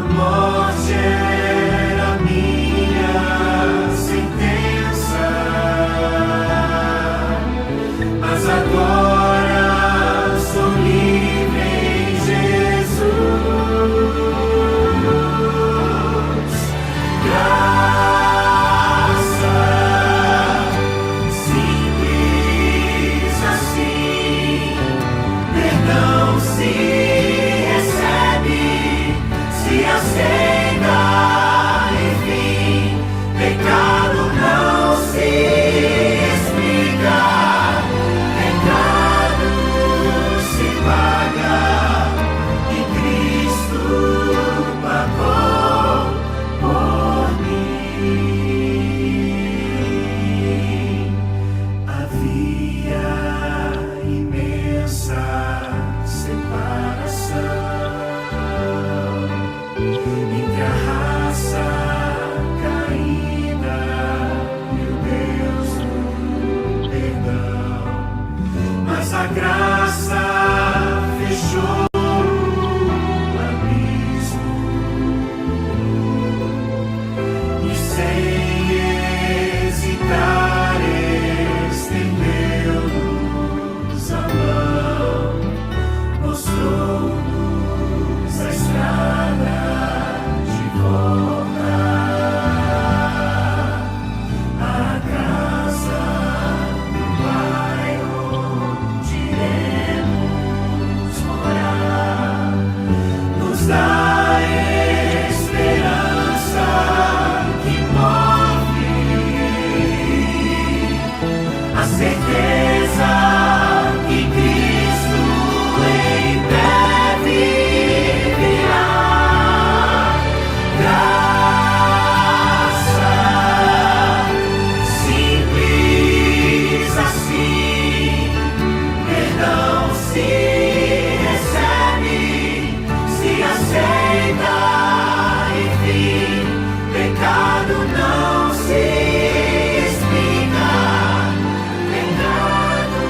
morte era minha sentença, mas agora sou livre em Jesus. Graça simples assim, perdão se recebe, se aceita, enfim, pecado não se explica, pecado se paga, e Cristo pagou por mim. Havia imensa separação entre a raça caída e o Deus do perdão, mas a graça fechou o abismo e sem hesitar estendeu-nos a mão, mostrou-nos a estrada de volta à casa do Pai, onde iremos morar. Nos dá esperança que move, a certeza que Cristo em breve virá. Graça simples assim, perdão se recebe, se aceita, enfim, pecado não se explica, pecado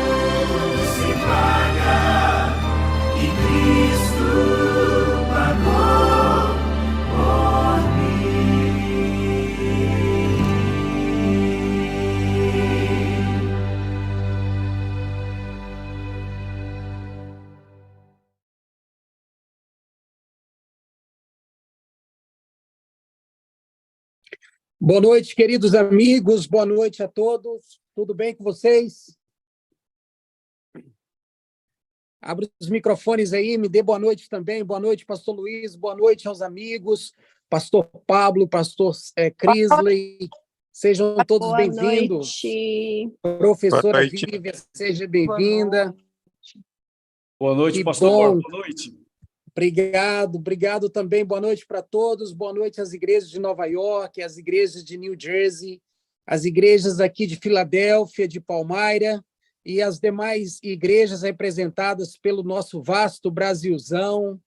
se paga, e Cristo pagou por mim. Boa noite, queridos amigos, boa noite a todos. Tudo bem com vocês? Abre os microfones aí, me dê boa noite também. Boa noite, pastor Luiz, boa noite aos amigos, pastor Pablo, pastor Crisley. Sejam todos Boa bem-vindos. noite. Professora Boa noite. Vivian, seja bem-vinda. Boa noite, Que pastor bom. Borba. Boa noite. Obrigado também. Boa noite para todos. Boa noite às igrejas de Nova York, às igrejas de New Jersey, às igrejas aqui de Filadélfia, de Palmyra e as demais igrejas representadas pelo nosso vasto Brasilzão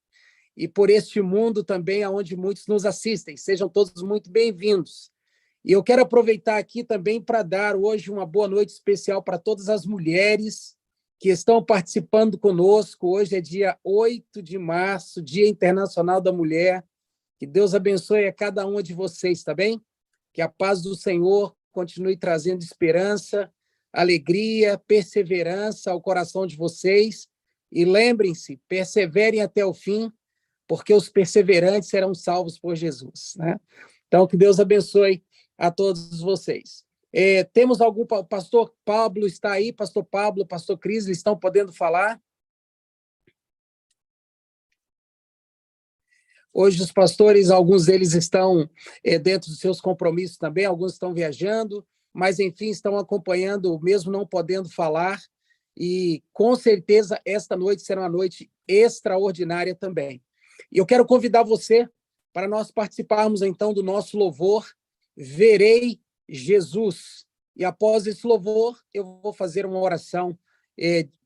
e por este mundo também, onde muitos nos assistem. Sejam todos muito bem-vindos. E eu quero aproveitar aqui também para dar hoje uma boa noite especial para todas as mulheres que estão participando conosco. Hoje é dia 8 de março, Dia Internacional da Mulher. Que Deus abençoe a cada uma de vocês, tá bem? Que a paz do Senhor continue trazendo esperança, alegria, perseverança ao coração de vocês. E lembrem-se, perseverem até o fim, porque os perseverantes serão salvos por Jesus, né? Então, que Deus abençoe a todos vocês. Temos algum... Pastor Pablo está aí? Pastor Pablo, pastor Cris, eles estão podendo falar? Hoje os pastores, alguns deles estão dentro dos seus compromissos também, alguns estão viajando, mas, enfim, estão acompanhando, mesmo não podendo falar, e, com certeza, esta noite será uma noite extraordinária também. E eu quero convidar você para nós participarmos, então, do nosso louvor, Verei Jesus. E após esse louvor, eu vou fazer uma oração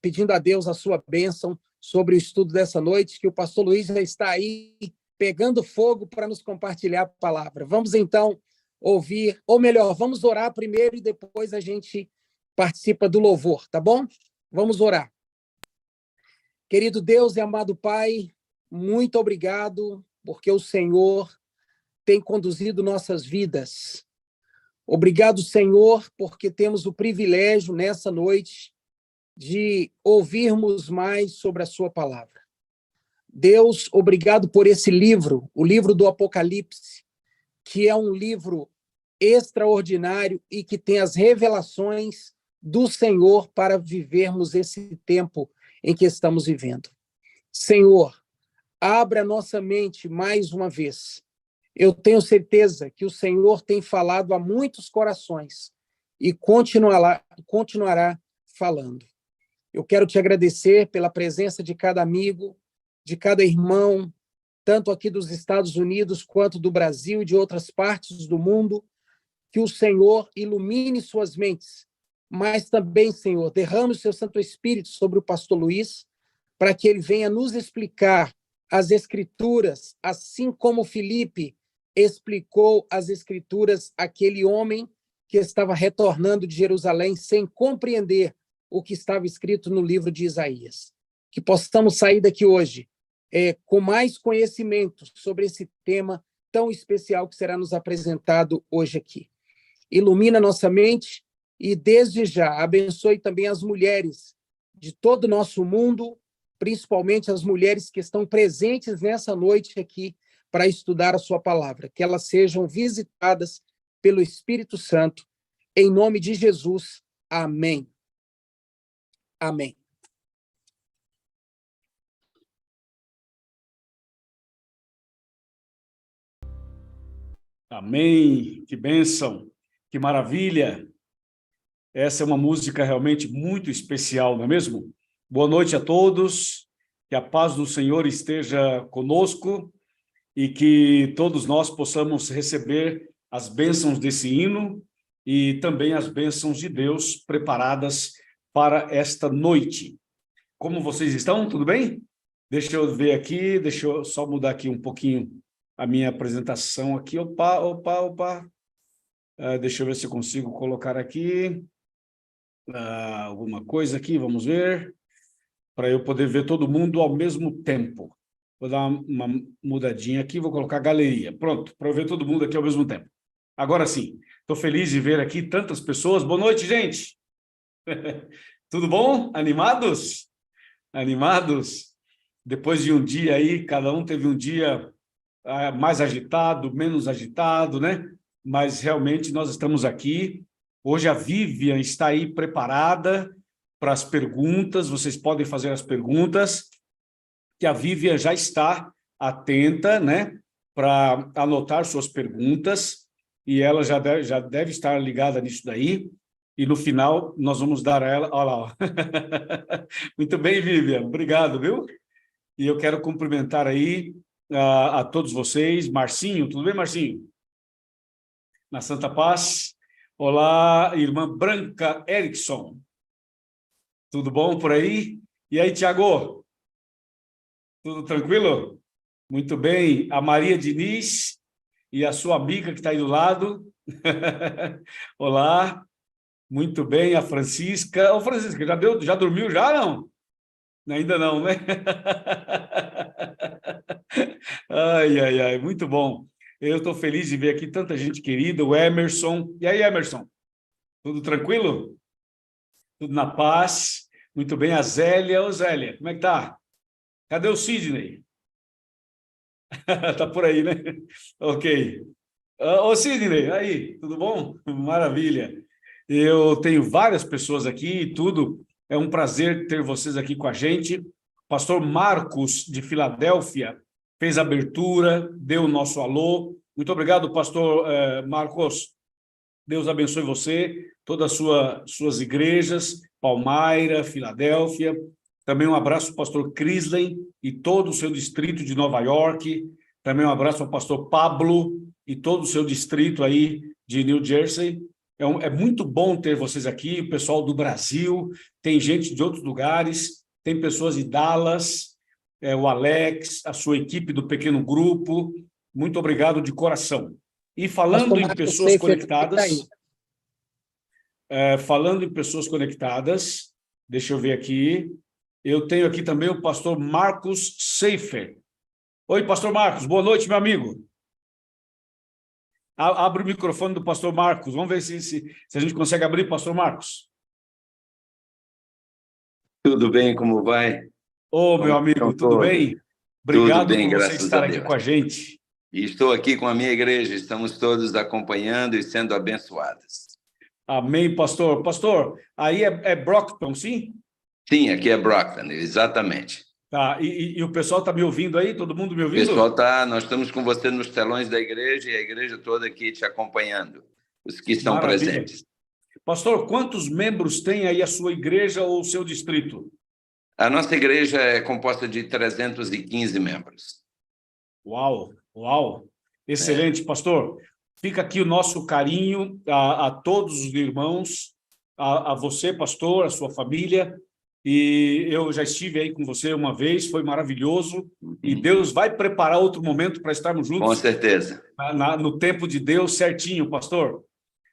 pedindo a Deus a sua bênção sobre o estudo dessa noite, que o pastor Luiz já está aí pegando fogo para nos compartilhar a palavra. Vamos, então, ouvir, ou melhor, vamos orar primeiro e depois a gente participa do louvor, tá bom? Vamos orar. Querido Deus e amado Pai, muito obrigado porque o Senhor tem conduzido nossas vidas. Obrigado, Senhor, porque temos o privilégio nessa noite de ouvirmos mais sobre a sua palavra. Deus, obrigado por esse livro, o livro do Apocalipse, que é um livro extraordinário e que tem as revelações do Senhor para vivermos esse tempo em que estamos vivendo. Senhor, abra nossa mente mais uma vez. Eu tenho certeza que o Senhor tem falado a muitos corações e continuará falando. Eu quero te agradecer pela presença de cada amigo, de cada irmão, tanto aqui dos Estados Unidos quanto do Brasil e de outras partes do mundo, que o Senhor ilumine suas mentes, mas também, Senhor, derrame o seu Santo Espírito sobre o pastor Luiz, para que ele venha nos explicar as Escrituras, assim como Filipe explicou as Escrituras àquele homem que estava retornando de Jerusalém sem compreender o que estava escrito no livro de Isaías. Que possamos sair daqui hoje com mais conhecimento sobre esse tema tão especial que será nos apresentado hoje aqui. Ilumina nossa mente e, desde já, abençoe também as mulheres de todo o nosso mundo, principalmente as mulheres que estão presentes nessa noite aqui para estudar a sua palavra, que elas sejam visitadas pelo Espírito Santo, em nome de Jesus. Amém. Amém. Amém. Que bênção, que maravilha. Essa é uma música realmente muito especial, não é mesmo? Boa noite a todos, que a paz do Senhor esteja conosco e que todos nós possamos receber as bênçãos desse hino e também as bênçãos de Deus preparadas para esta noite. Como vocês estão? Tudo bem? Deixa eu ver aqui, deixa eu só mudar aqui um pouquinho a minha apresentação aqui. Opa. Deixa eu ver se eu consigo colocar aqui alguma coisa aqui, vamos ver, para eu poder ver todo mundo ao mesmo tempo. Vou dar uma mudadinha aqui, vou colocar galeria. Pronto, para eu ver todo mundo aqui ao mesmo tempo. Agora sim, estou feliz de ver aqui tantas pessoas. Boa noite, gente! Tudo bom? Animados? Animados? Depois de um dia aí, cada um teve um dia mais agitado, menos agitado, né? Mas realmente nós estamos aqui. Hoje a Vivian está aí preparada para as perguntas. Vocês podem fazer as perguntas, que a Vivian já está atenta, né? Para anotar suas perguntas, e ela já deve estar ligada nisso daí. E no final nós vamos dar a ela... Olha lá, ó. Muito bem, Vivian. Obrigado, viu? E eu quero cumprimentar aí a todos vocês. Marcinho, tudo bem, Marcinho? Na Santa Paz. Olá, irmã Branca Erickson. Tudo bom por aí? E aí, Tiago? Tudo tranquilo? Muito bem. A Maria Diniz e a sua amiga que está aí do lado. Olá. Muito bem. A Francisca. Ô, Francisca, já dormiu já, não? Ainda não, né? Ai. Muito bom. Eu estou feliz de ver aqui tanta gente querida, o Emerson. E aí, Emerson? Tudo tranquilo? Tudo na paz? Muito bem. A Zélia. Ô, Zélia, como é que tá? Cadê o Sidney? Tá por aí, né? Ok. Ô, Sidney, aí, tudo bom? Maravilha. Eu tenho várias pessoas aqui e tudo. É um prazer ter vocês aqui com a gente. Pastor Marcos, de Filadélfia, fez a abertura, deu o nosso alô. Muito obrigado, pastor Marcos. Deus abençoe você, todas as suas igrejas, Palmaira, Filadélfia. Também um abraço ao pastor Crisley e todo o seu distrito de Nova York. Também um abraço ao pastor Pablo e todo o seu distrito aí de New Jersey. É muito bom ter vocês aqui, o pessoal do Brasil, tem gente de outros lugares, tem pessoas de Dallas, o Alex, a sua equipe do pequeno grupo. Muito obrigado de coração. E falando em pessoas conectadas, deixa eu ver aqui, eu tenho aqui também o pastor Marcos Seifer. Oi, pastor Marcos, boa noite, meu amigo. Abre o microfone do pastor Marcos. Vamos ver se a gente consegue abrir, pastor Marcos. Tudo bem, como vai? Ô, meu Como amigo, estão tudo todos? bem? Tudo Obrigado bem, por você graças estar a aqui Deus. com a gente. E estou aqui com a minha igreja, estamos todos acompanhando e sendo abençoados. Amém, pastor. Pastor, aí é Brockton, sim? Sim, aqui é Brockton, exatamente. Tá, e o pessoal está me ouvindo aí? Todo mundo me O ouvindo? pessoal nós estamos com você nos telões da igreja e a igreja toda aqui te acompanhando, os que estão Maravilha. presentes. Pastor, quantos membros tem aí a sua igreja ou o seu distrito? A nossa igreja é composta de 315 membros. Uau, uau. Excelente, pastor. Fica aqui o nosso carinho a todos os irmãos, a você, pastor, a sua família. E eu já estive aí com você uma vez, foi maravilhoso. E Deus vai preparar outro momento para estarmos Com juntos certeza. no tempo de Deus certinho, pastor.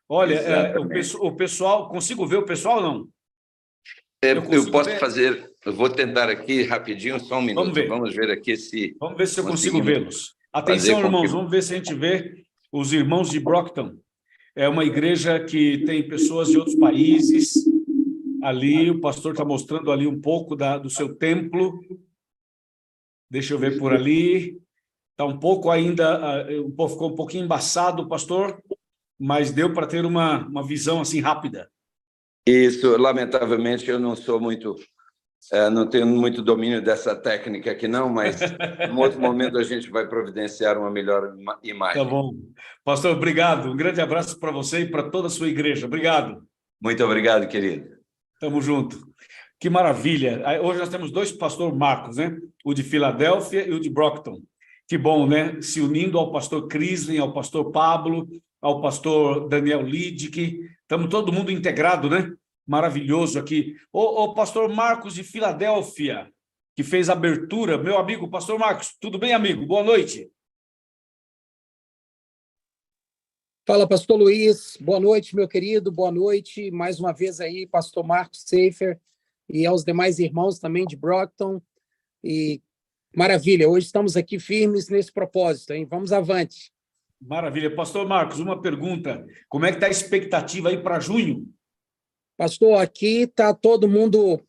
Olha, Exatamente. o pessoal, consigo ver o pessoal ou não? Eu posso ver? fazer, eu vou tentar aqui rapidinho, só um minuto. ver. Vamos ver aqui se Vamos ver se eu consigo conseguimos vê-los. Atenção, fazer com irmãos, que- vamos ver se a gente vê os irmãos de Brockton. É uma igreja que tem pessoas de outros países. Ali, o pastor está mostrando ali um pouco do seu templo. Deixa eu ver por ali. Está um pouco ainda, ficou um pouquinho embaçado, pastor, mas deu para ter uma visão assim rápida. Isso, lamentavelmente, eu não sou muito, não tenho muito domínio dessa técnica aqui não, mas em outro momento a gente vai providenciar uma melhor imagem. Tá bom. Pastor, obrigado. Um grande abraço para você e para toda a sua igreja. Obrigado. Muito obrigado, querido. Tamo junto. Que maravilha. Hoje nós temos dois pastor Marcos, né? O de Filadélfia e o de Brockton. Que bom, né? Se unindo ao pastor Crislin, ao pastor Pablo, ao pastor Daniel Lidick. Estamos todo mundo integrado, né? Maravilhoso aqui. O pastor Marcos de Filadélfia, que fez a abertura. Meu amigo, pastor Marcos, tudo bem, amigo? Boa noite. Fala, pastor Luiz. Boa noite, meu querido. Boa noite. Mais uma vez aí, pastor Marcos Seifer e aos demais irmãos também de Brockton. E maravilha, hoje estamos aqui firmes nesse propósito, hein? Vamos avante. Maravilha. Pastor Marcos, uma pergunta. Como é que está a expectativa aí para junho? Pastor, aqui está todo mundo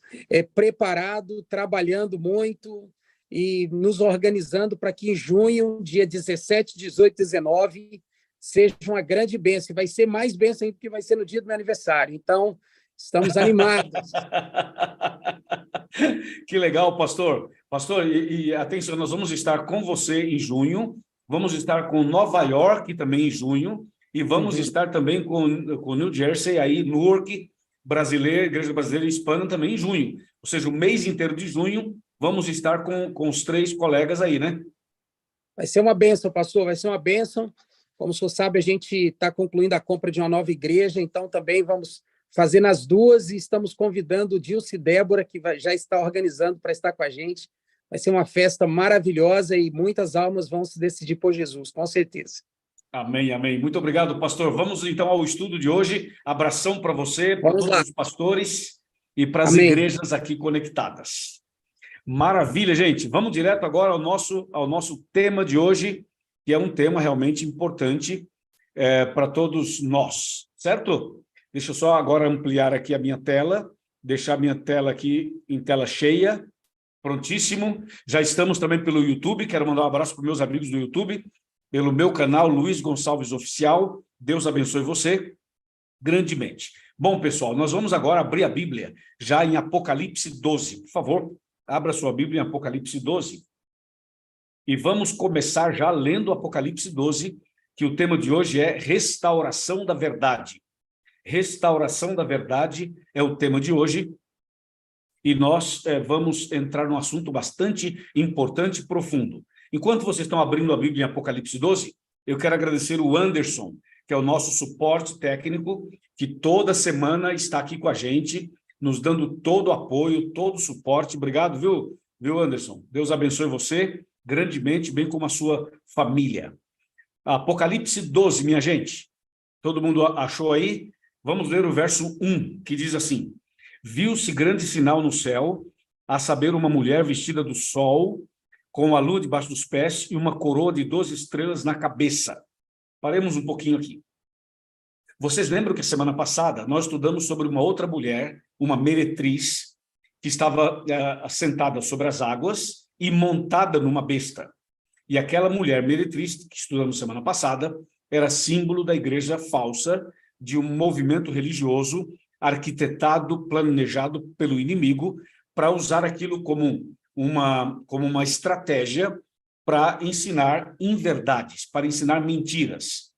preparado, trabalhando muito e nos organizando para que em junho, dia 17, 18, 19, seja uma grande bênção. Vai ser mais bênção ainda porque vai ser no dia do meu aniversário. Então, estamos animados. Que legal, pastor. Pastor, e atenção, nós vamos estar com você em junho, vamos estar com Nova York também em junho, e vamos estar também com New Jersey, aí, Newark, brasileira, Igreja Brasileira Hispana também em junho. Ou seja, o mês inteiro de junho, vamos estar com os três colegas aí, né? Vai ser uma bênção, pastor, vai ser uma bênção. Como o senhor sabe, a gente está concluindo a compra de uma nova igreja, então também vamos fazer nas duas e estamos convidando o Dilce e Débora, que já está organizando para estar com a gente. Vai ser uma festa maravilhosa e muitas almas vão se decidir por Jesus, com certeza. Amém, amém. Muito obrigado, pastor. Vamos então ao estudo de hoje. Abração para você, para todos os pastores e para as igrejas aqui conectadas. Maravilha, gente. Vamos direto agora ao nosso tema de hoje, que é um tema realmente importante para todos nós, certo? Deixa eu só agora ampliar aqui a minha tela, deixar a minha tela aqui em tela cheia, prontíssimo. Já estamos também pelo YouTube, quero mandar um abraço para os meus amigos do YouTube, pelo meu canal Luiz Gonçalves Oficial. Deus abençoe você grandemente. Bom, pessoal, nós vamos agora abrir a Bíblia, já em Apocalipse 12. Por favor, abra sua Bíblia em Apocalipse 12. E vamos começar já lendo Apocalipse 12, que o tema de hoje é restauração da verdade. Restauração da verdade é o tema de hoje. E nós vamos entrar num assunto bastante importante e profundo. Enquanto vocês estão abrindo a Bíblia em Apocalipse 12, eu quero agradecer o Anderson, que é o nosso suporte técnico, que toda semana está aqui com a gente, nos dando todo o apoio, todo o suporte. Obrigado, viu, Anderson? Deus abençoe você grandemente, bem como a sua família. Apocalipse 12, minha gente. Todo mundo achou aí? Vamos ler o verso 1, que diz assim: viu-se grande sinal no céu, a saber, uma mulher vestida do sol, com a lua debaixo dos pés e uma coroa de 12 estrelas na cabeça. Paremos um pouquinho aqui. Vocês lembram que semana passada nós estudamos sobre uma outra mulher, uma meretriz, que estava sentada sobre as águas e montada numa besta. E aquela mulher meretriz, que estudamos semana passada, era símbolo da igreja falsa, de um movimento religioso arquitetado, planejado pelo inimigo, para usar aquilo como uma estratégia para ensinar inverdades, para ensinar mentiras.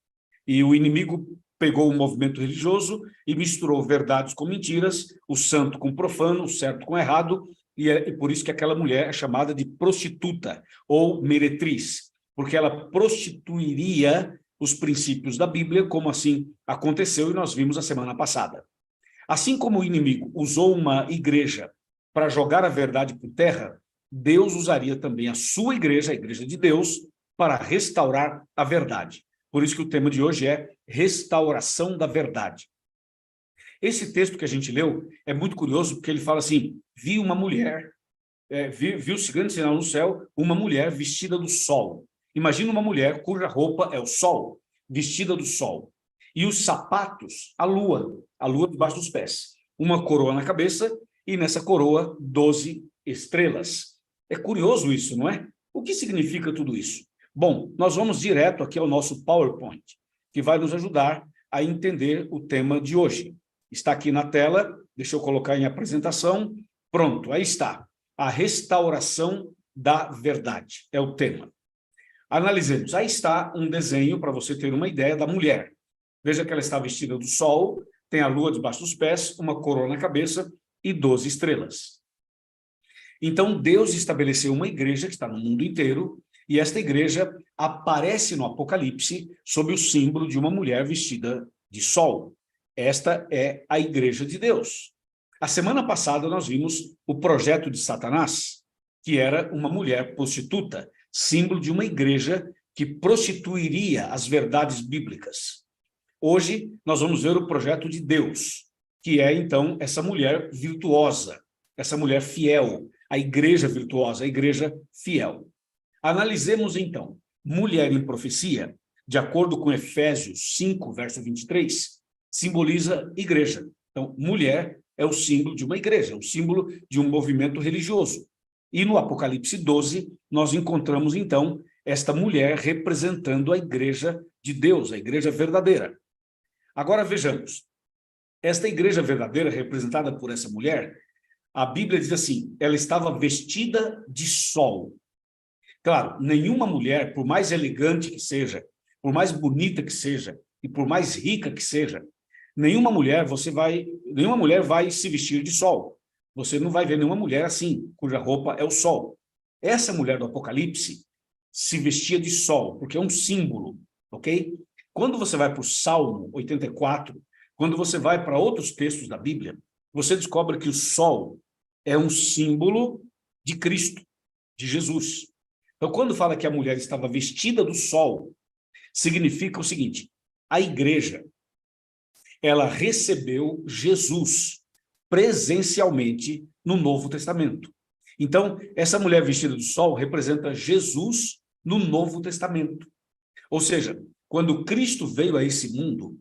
E o inimigo pegou o movimento religioso e misturou verdades com mentiras, o santo com o profano, o certo com o errado, e é por isso que aquela mulher é chamada de prostituta ou meretriz, porque ela prostituiria os princípios da Bíblia, como assim aconteceu e nós vimos a semana passada. Assim como o inimigo usou uma igreja para jogar a verdade por terra, Deus usaria também a sua igreja, a igreja de Deus, para restaurar a verdade. Por isso que o tema de hoje é restauração da verdade. Esse texto que a gente leu é muito curioso, porque ele fala assim, vi uma mulher, viu-se grande sinal no céu, uma mulher vestida do sol. Imagina uma mulher cuja roupa é o sol, vestida do sol. E os sapatos, a lua debaixo dos pés. Uma coroa na cabeça e nessa coroa 12 estrelas. É curioso isso, não é? O que significa tudo isso? Bom, nós vamos direto aqui ao nosso PowerPoint, que vai nos ajudar a entender o tema de hoje. Está aqui na tela, deixa eu colocar em apresentação. Pronto, aí está. A restauração da verdade é o tema. Analisemos. Aí está um desenho para você ter uma ideia da mulher. Veja que ela está vestida do sol, tem a lua debaixo dos pés, uma coroa na cabeça e 12 estrelas. Então, Deus estabeleceu uma igreja que está no mundo inteiro, e esta igreja aparece no Apocalipse sob o símbolo de uma mulher vestida de sol. Esta é a igreja de Deus. A semana passada nós vimos o projeto de Satanás, que era uma mulher prostituta, símbolo de uma igreja que prostituiria as verdades bíblicas. Hoje nós vamos ver o projeto de Deus, que é então essa mulher virtuosa, essa mulher fiel, a igreja virtuosa, a igreja fiel. Analisemos então, mulher em profecia, de acordo com Efésios 5, verso 23, simboliza igreja. Então, mulher é o símbolo de uma igreja, é o símbolo de um movimento religioso. E no Apocalipse 12, nós encontramos então esta mulher representando a igreja de Deus, a igreja verdadeira. Agora vejamos, esta igreja verdadeira representada por essa mulher, a Bíblia diz assim, ela estava vestida de sol. Claro, nenhuma mulher, por mais elegante que seja, por mais bonita que seja e por mais rica que seja, nenhuma mulher vai se vestir de sol. Você não vai ver nenhuma mulher assim, cuja roupa é o sol. Essa mulher do Apocalipse se vestia de sol, porque é um símbolo, ok? Quando você vai para o Salmo 84, quando você vai para outros textos da Bíblia, você descobre que o sol é um símbolo de Cristo, de Jesus. Então, quando fala que a mulher estava vestida do sol, significa o seguinte, a igreja, ela recebeu Jesus presencialmente no Novo Testamento. Então, essa mulher vestida do sol representa Jesus no Novo Testamento. Ou seja, quando Cristo veio a esse mundo,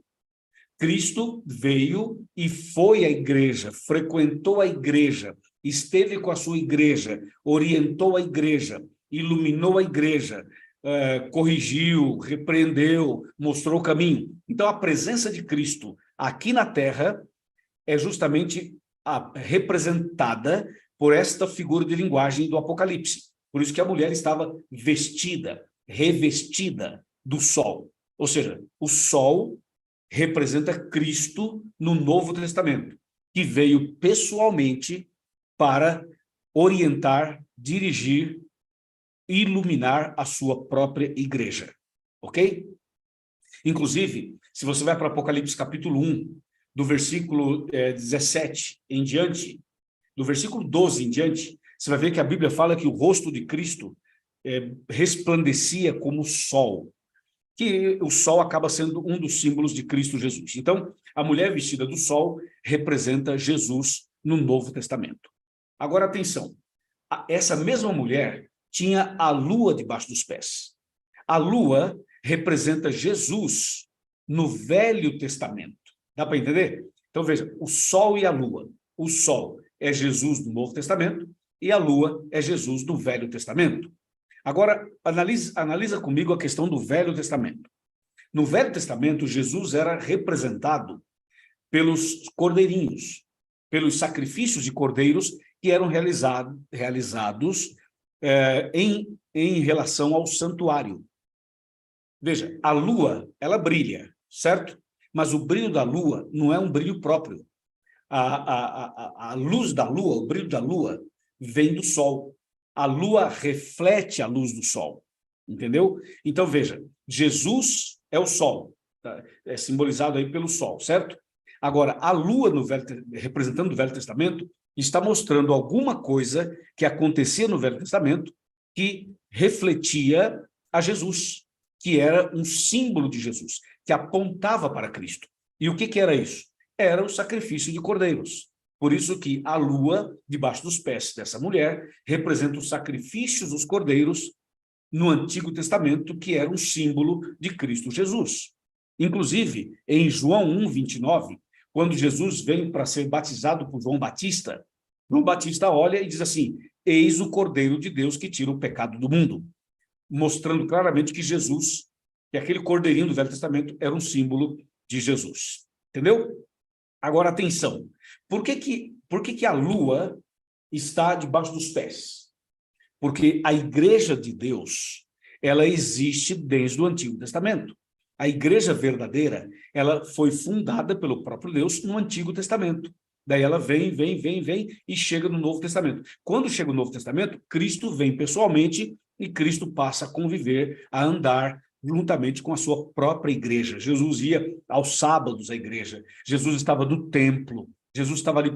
Cristo veio e foi à igreja, frequentou a igreja, esteve com a sua igreja, orientou a igreja, iluminou a igreja, corrigiu, repreendeu, mostrou o caminho. Então, a presença de Cristo aqui na Terra é justamente representada por esta figura de linguagem do Apocalipse. Por isso que a mulher estava vestida, revestida do sol. Ou seja, o sol representa Cristo no Novo Testamento, que veio pessoalmente para orientar, dirigir, iluminar a sua própria igreja, ok? Inclusive, se você vai para Apocalipse capítulo 1, do versículo 17 em diante, do versículo 12 em diante, você vai ver que a Bíblia fala que o rosto de Cristo resplandecia como o sol, que o sol acaba sendo um dos símbolos de Cristo Jesus. Então, a mulher vestida do sol representa Jesus no Novo Testamento. Agora, atenção, essa mesma mulher tinha a lua debaixo dos pés. A lua representa Jesus no Velho Testamento. Dá para entender? Então, veja, o sol e a lua. O sol é Jesus no Novo Testamento e a lua é Jesus no Velho Testamento. Agora, analisa comigo a questão do Velho Testamento. No Velho Testamento, Jesus era representado pelos cordeirinhos, pelos sacrifícios de cordeiros que eram realizados em relação ao santuário. Veja, a lua, ela brilha, certo? Mas o brilho da lua não é um brilho próprio. A luz da lua, o brilho da lua, vem do sol. A lua reflete a luz do sol, entendeu? Então, veja, Jesus é o sol, tá? É simbolizado aí pelo sol, certo? Agora, a lua, representando o Velho Testamento, está mostrando alguma coisa que acontecia no Velho Testamento que refletia a Jesus, que era um símbolo de Jesus, que apontava para Cristo. E o que era isso? Era o sacrifício de cordeiros. Por isso que a lua, debaixo dos pés dessa mulher, representa os sacrifícios dos cordeiros no Antigo Testamento, que era um símbolo de Cristo Jesus. Inclusive, em João 1:29, quando Jesus vem para ser batizado por João Batista olha e diz assim: eis o Cordeiro de Deus que tira o pecado do mundo, mostrando claramente que Jesus, que aquele cordeirinho do Velho Testamento, era um símbolo de Jesus. Entendeu? Agora, atenção. Por que a lua está debaixo dos pés? Porque a igreja de Deus, ela existe desde o Antigo Testamento. A igreja verdadeira, ela foi fundada pelo próprio Deus no Antigo Testamento. Daí ela vem e chega no Novo Testamento. Quando chega no Novo Testamento, Cristo vem pessoalmente e Cristo passa a conviver, a andar juntamente com a sua própria igreja. Jesus ia aos sábados à igreja. Jesus estava no templo. Jesus estava ali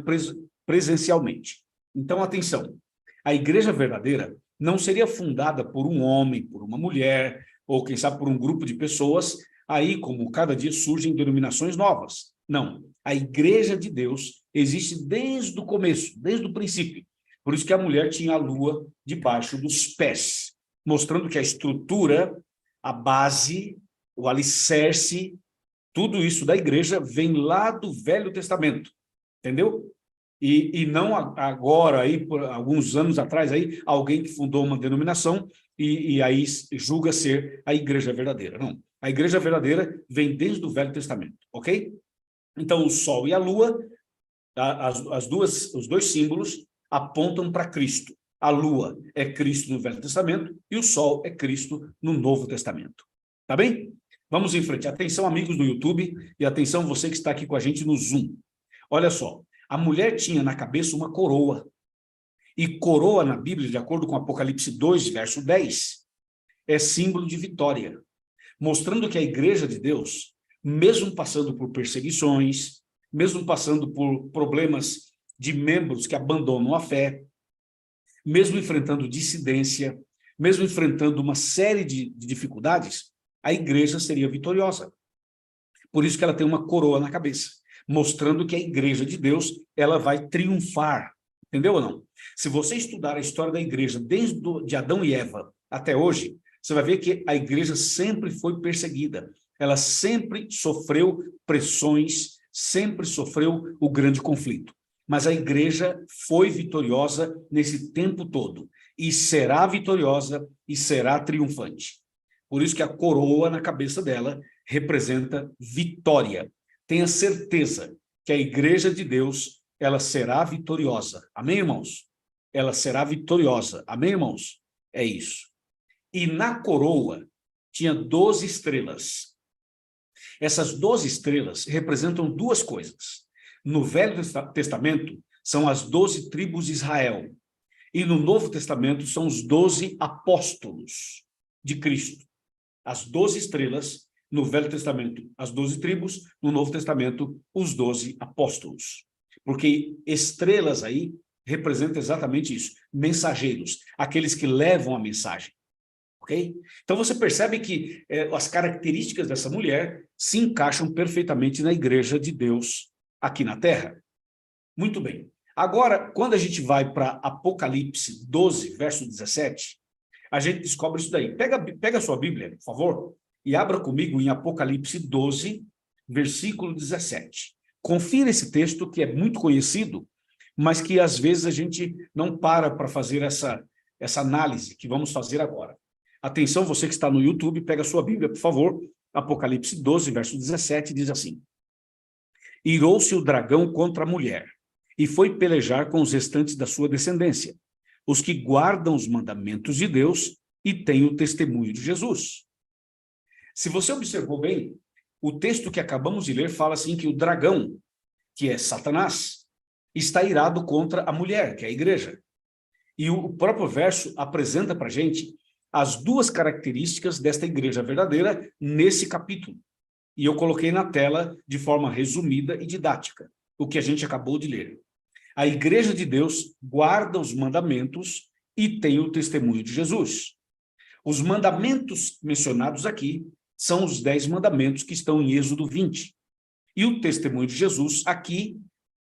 presencialmente. Então, atenção. A igreja verdadeira não seria fundada por um homem, por uma mulher, ou quem sabe por um grupo de pessoas, aí como cada dia surgem denominações novas. Não. A igreja de Deus existe desde o começo, desde o princípio. Por isso que a mulher tinha a lua debaixo dos pés, mostrando que a estrutura, a base, o alicerce, tudo isso da igreja vem lá do Velho Testamento, entendeu? E não agora, aí, por alguns anos atrás, aí, alguém que fundou uma denominação e aí julga ser a igreja verdadeira. Não, a igreja verdadeira vem desde o Velho Testamento, ok? Então, o sol e a lua, os dois símbolos apontam para Cristo. A lua é Cristo no Velho Testamento e o sol é Cristo no Novo Testamento. Tá bem? Vamos em frente. Atenção, amigos do YouTube, e atenção você que está aqui com a gente no Zoom. Olha só, a mulher tinha na cabeça uma coroa. E coroa na Bíblia, de acordo com Apocalipse 2, verso 10, é símbolo de vitória, mostrando que a igreja de Deus, mesmo passando por perseguições, mesmo passando por problemas de membros que abandonam a fé, mesmo enfrentando dissidência, mesmo enfrentando uma série de dificuldades, a igreja seria vitoriosa. Por isso que ela tem uma coroa na cabeça, mostrando que a igreja de Deus, ela vai triunfar. Entendeu ou não? Se você estudar a história da igreja desde de Adão e Eva até hoje, você vai ver que a igreja sempre foi perseguida. Ela sempre sofreu pressões, sempre sofreu o grande conflito. Mas a igreja foi vitoriosa nesse tempo todo. E será vitoriosa e será triunfante. Por isso que a coroa na cabeça dela representa vitória. Tenha certeza que a igreja de Deus, ela será vitoriosa. Amém, irmãos? Ela será vitoriosa. Amém, irmãos? É isso. E na coroa tinha 12 estrelas. Essas 12 estrelas representam duas coisas. No Velho Testamento, são as 12 tribos de Israel. E no Novo Testamento, são os 12 apóstolos de Cristo. As 12 estrelas, no Velho Testamento, as 12 tribos, no Novo Testamento, os 12 apóstolos. Porque estrelas aí representam exatamente isso, mensageiros, aqueles que levam a mensagem. Ok? Então você percebe que as características dessa mulher se encaixam perfeitamente na igreja de Deus aqui na Terra. Muito bem. Agora, quando a gente vai para Apocalipse 12, verso 17, a gente descobre isso daí. Pega a sua Bíblia, por favor, e abra comigo em Apocalipse 12, versículo 17. Confira esse texto que é muito conhecido, mas que às vezes a gente não para fazer essa análise que vamos fazer agora. Atenção, você que está no YouTube, pega a sua Bíblia, por favor. Apocalipse 12, verso 17, diz assim: Irou-se o dragão contra a mulher, e foi pelejar com os restantes da sua descendência, os que guardam os mandamentos de Deus e têm o testemunho de Jesus. Se você observou bem, o texto que acabamos de ler fala assim que o dragão, que é Satanás, está irado contra a mulher, que é a igreja. E o próprio verso apresenta para a gente as duas características desta igreja verdadeira nesse capítulo. E eu coloquei na tela de forma resumida e didática, o que a gente acabou de ler. A igreja de Deus guarda os mandamentos e tem o testemunho de Jesus. Os mandamentos mencionados aqui são os 10 mandamentos que estão em Êxodo 20. E o testemunho de Jesus aqui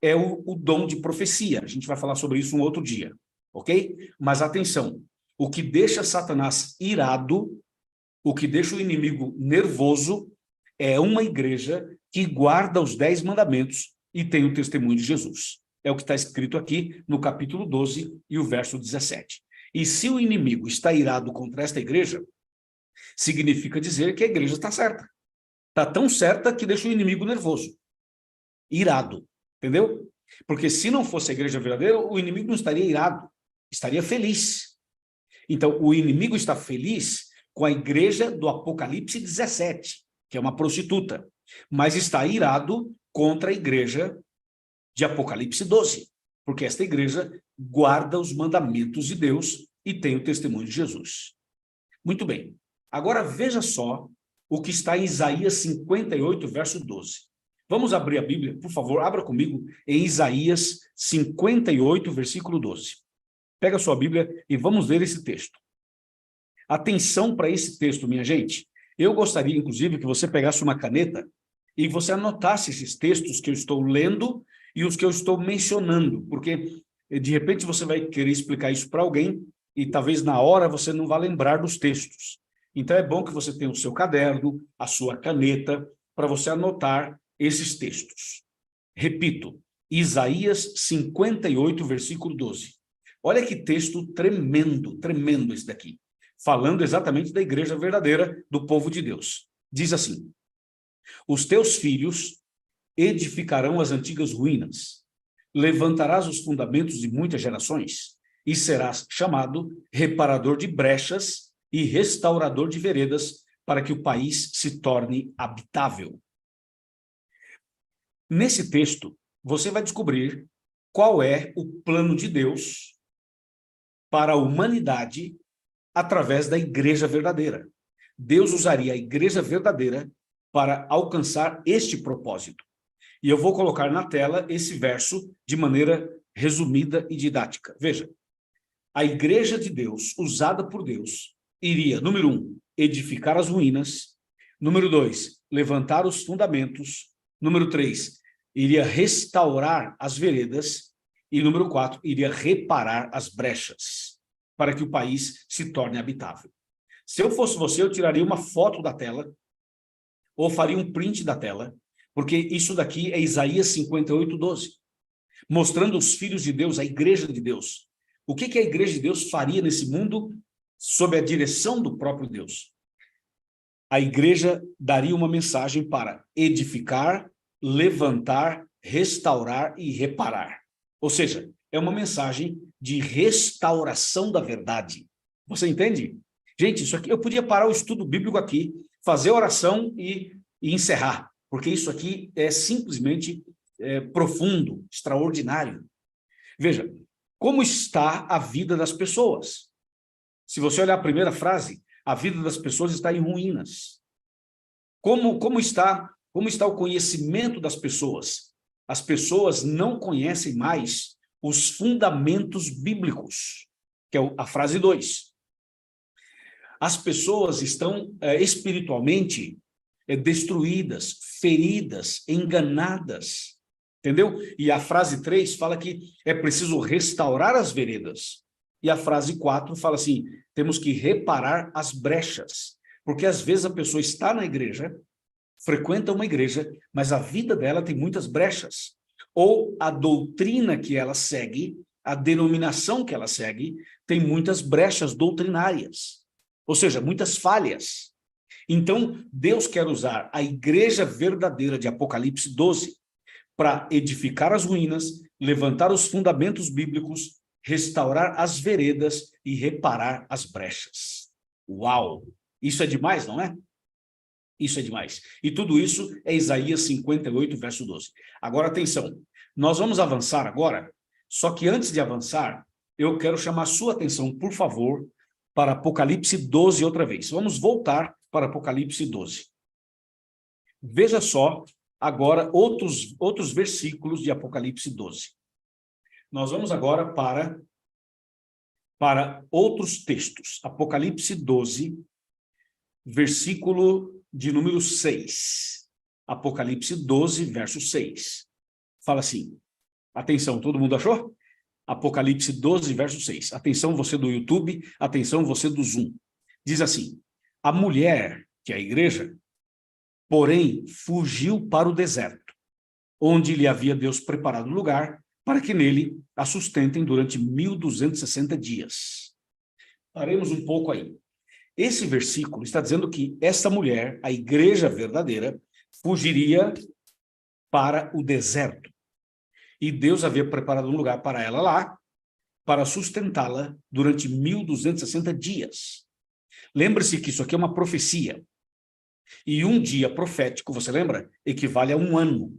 é o dom de profecia. A gente vai falar sobre isso um outro dia, ok? Mas atenção, o que deixa Satanás irado, o que deixa o inimigo nervoso, é uma igreja que guarda os 10 mandamentos e tem o testemunho de Jesus. É o que está escrito aqui no capítulo 12 e o verso 17. E se o inimigo está irado contra esta igreja, significa dizer que a igreja está certa. Está tão certa que deixa o inimigo nervoso, irado, entendeu? Porque se não fosse a igreja verdadeira, o inimigo não estaria irado, estaria feliz. Então, o inimigo está feliz com a igreja do Apocalipse 17, que é uma prostituta, mas está irado contra a igreja de Apocalipse 12, porque esta igreja guarda os mandamentos de Deus e tem o testemunho de Jesus. Muito bem. Agora veja só o que está em Isaías 58, verso 12. Vamos abrir a Bíblia, por favor, abra comigo em Isaías 58, versículo 12. Pega a sua Bíblia e vamos ler esse texto. Atenção para esse texto, minha gente. Eu gostaria, inclusive, que você pegasse uma caneta e você anotasse esses textos que eu estou lendo e os que eu estou mencionando, porque de repente você vai querer explicar isso para alguém e talvez na hora você não vá lembrar dos textos. Então é bom que você tenha o seu caderno, a sua caneta, para você anotar esses textos. Repito, Isaías 58, versículo 12. Olha que texto tremendo, tremendo esse daqui, falando exatamente da igreja verdadeira, do povo de Deus. Diz assim: os teus filhos edificarão as antigas ruínas, levantarás os fundamentos de muitas gerações, e serás chamado reparador de brechas e restaurador de veredas, para que o país se torne habitável. Nesse texto, você vai descobrir qual é o plano de Deus para a humanidade através da igreja verdadeira. Deus usaria a igreja verdadeira para alcançar este propósito. E eu vou colocar na tela esse verso de maneira resumida e didática. Veja, a igreja de Deus, usada por Deus, iria, número 1, edificar as ruínas, número 2, levantar os fundamentos, número 3, iria restaurar as veredas, e número 4, iria reparar as brechas, para que o país se torne habitável. Se eu fosse você, eu tiraria uma foto da tela, ou faria um print da tela, porque isso daqui é Isaías 58, 12, mostrando os filhos de Deus, a igreja de Deus. O que a igreja de Deus faria nesse mundo sob a direção do próprio Deus? A igreja daria uma mensagem para edificar, levantar, restaurar e reparar. Ou seja, é uma mensagem de restauração da verdade. Você entende? Gente, isso aqui, eu podia parar o estudo bíblico aqui, fazer oração e encerrar, porque isso aqui é simplesmente profundo, extraordinário. Veja, como está a vida das pessoas? Se você olhar a primeira frase, a vida das pessoas está em ruínas. Como está o conhecimento das pessoas? As pessoas não conhecem mais os fundamentos bíblicos, que é a frase 2. As pessoas estão espiritualmente destruídas, feridas, enganadas, entendeu? E a frase 3 fala que é preciso restaurar as veredas. E a frase 4 fala assim, temos que reparar as brechas. Porque às vezes a pessoa está na igreja, frequenta uma igreja, mas a vida dela tem muitas brechas. Ou a doutrina que ela segue, a denominação que ela segue, tem muitas brechas doutrinárias. Ou seja, muitas falhas. Então, Deus quer usar a igreja verdadeira de Apocalipse 12 para edificar as ruínas, levantar os fundamentos bíblicos, restaurar as veredas e reparar as brechas. Uau! Isso é demais, não é? Isso é demais. E tudo isso é Isaías 58, verso 12. Agora, atenção. Nós vamos avançar agora, só que antes de avançar, eu quero chamar a sua atenção, por favor, para Apocalipse 12 outra vez. Vamos voltar para Apocalipse 12. Veja só, agora, outros versículos de Apocalipse 12. Nós vamos agora para outros textos. Apocalipse 12, versículo de número 6. Apocalipse 12, verso 6. Fala assim, atenção, todo mundo achou? Apocalipse 12, verso 6. Atenção você do YouTube, atenção você do Zoom. Diz assim, a mulher, que é a igreja, porém, fugiu para o deserto, onde lhe havia Deus preparado lugar para que nele a sustentem durante 1260 dias. Paremos um pouco aí. Esse versículo está dizendo que essa mulher, a igreja verdadeira, fugiria para o deserto. E Deus havia preparado um lugar para ela lá, para sustentá-la durante 1260 dias. Lembre-se que isso aqui é uma profecia. E um dia profético, você lembra? Equivale a um ano,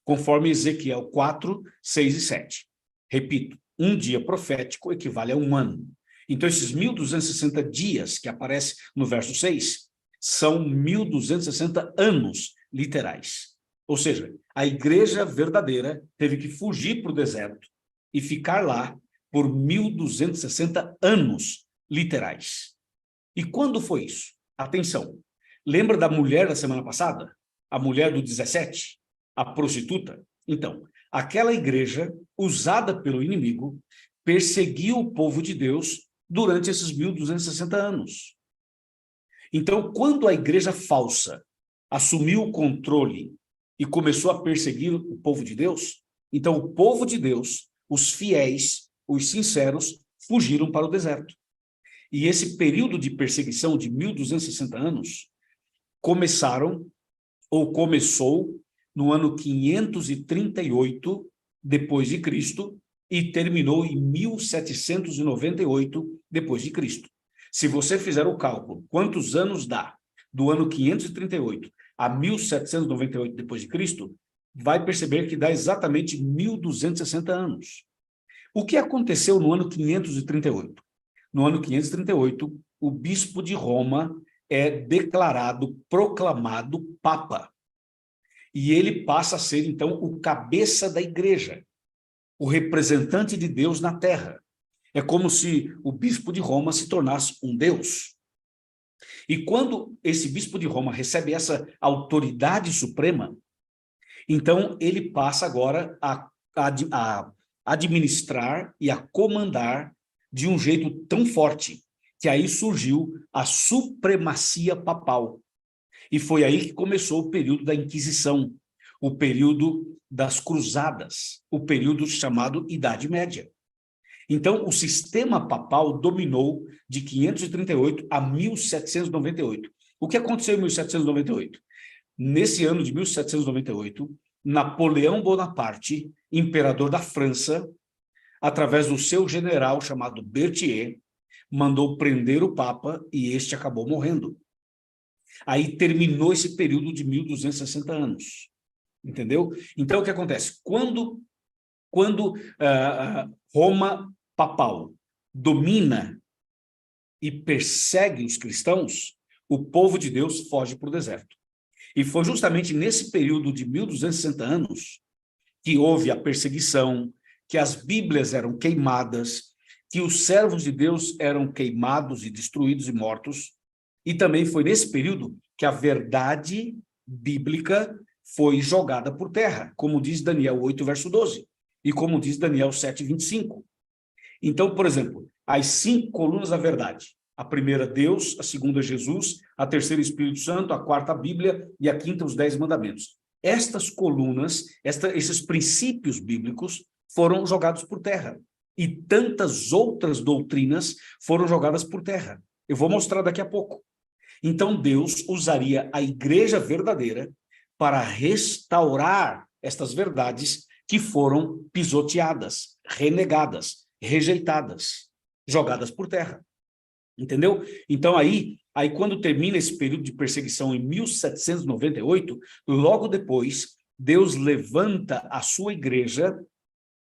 conforme Ezequiel 4, 6 e 7. Repito, um dia profético equivale a um ano. Então, esses 1260 dias que aparece no verso 6 são 1260 anos literais. Ou seja, a igreja verdadeira teve que fugir para o deserto e ficar lá por 1260 anos literais. E quando foi isso? Atenção, lembra da mulher da semana passada? A mulher do 17? A prostituta? Então, aquela igreja usada pelo inimigo perseguiu o povo de Deus durante esses 1260 anos. Então, quando a igreja falsa assumiu o controle e começou a perseguir o povo de Deus, então o povo de Deus, os fiéis, os sinceros, fugiram para o deserto. E esse período de perseguição de 1260 anos começou no ano 538 depois de Cristo e terminou em 1798 depois de Cristo. Se você fizer o cálculo, quantos anos dá do ano 538 a 1798 depois de Cristo, vai perceber que dá exatamente 1260 anos. O que aconteceu no ano 538? No ano 538, o bispo de Roma é declarado, proclamado papa. E ele passa a ser, então, o cabeça da igreja, o representante de Deus na terra. É como se o bispo de Roma se tornasse um deus. E quando esse bispo de Roma recebe essa autoridade suprema, então ele passa agora a administrar e a comandar de um jeito tão forte, que aí surgiu a supremacia papal. E foi aí que começou o período da Inquisição, o período das Cruzadas, o período chamado Idade Média. Então, o sistema papal dominou de 538 a 1798. O que aconteceu em 1798? Nesse ano de 1798, Napoleão Bonaparte, imperador da França, através do seu general chamado Berthier, mandou prender o Papa e este acabou morrendo. Aí terminou esse período de 1260 anos. Entendeu? Então, o que acontece? Quando Roma papal domina e persegue os cristãos, o povo de Deus foge para o deserto. E foi justamente nesse período de 1260 anos que houve a perseguição, que as Bíblias eram queimadas, que os servos de Deus eram queimados e destruídos e mortos. E também foi nesse período que a verdade bíblica foi jogada por terra, como diz Daniel 8, verso 12, e como diz Daniel 7, 25. Então, por exemplo, as 5 colunas da verdade. A primeira, Deus; a segunda, Jesus; a terceira, Espírito Santo; a quarta, a Bíblia; e a quinta, os 10 mandamentos. Estas colunas, esses princípios bíblicos foram jogados por terra. E tantas outras doutrinas foram jogadas por terra. Eu vou mostrar daqui a pouco. Então Deus usaria a igreja verdadeira para restaurar estas verdades que foram pisoteadas, renegadas, rejeitadas, jogadas por terra. Entendeu? Então aí quando termina esse período de perseguição em 1798, logo depois, Deus levanta a sua igreja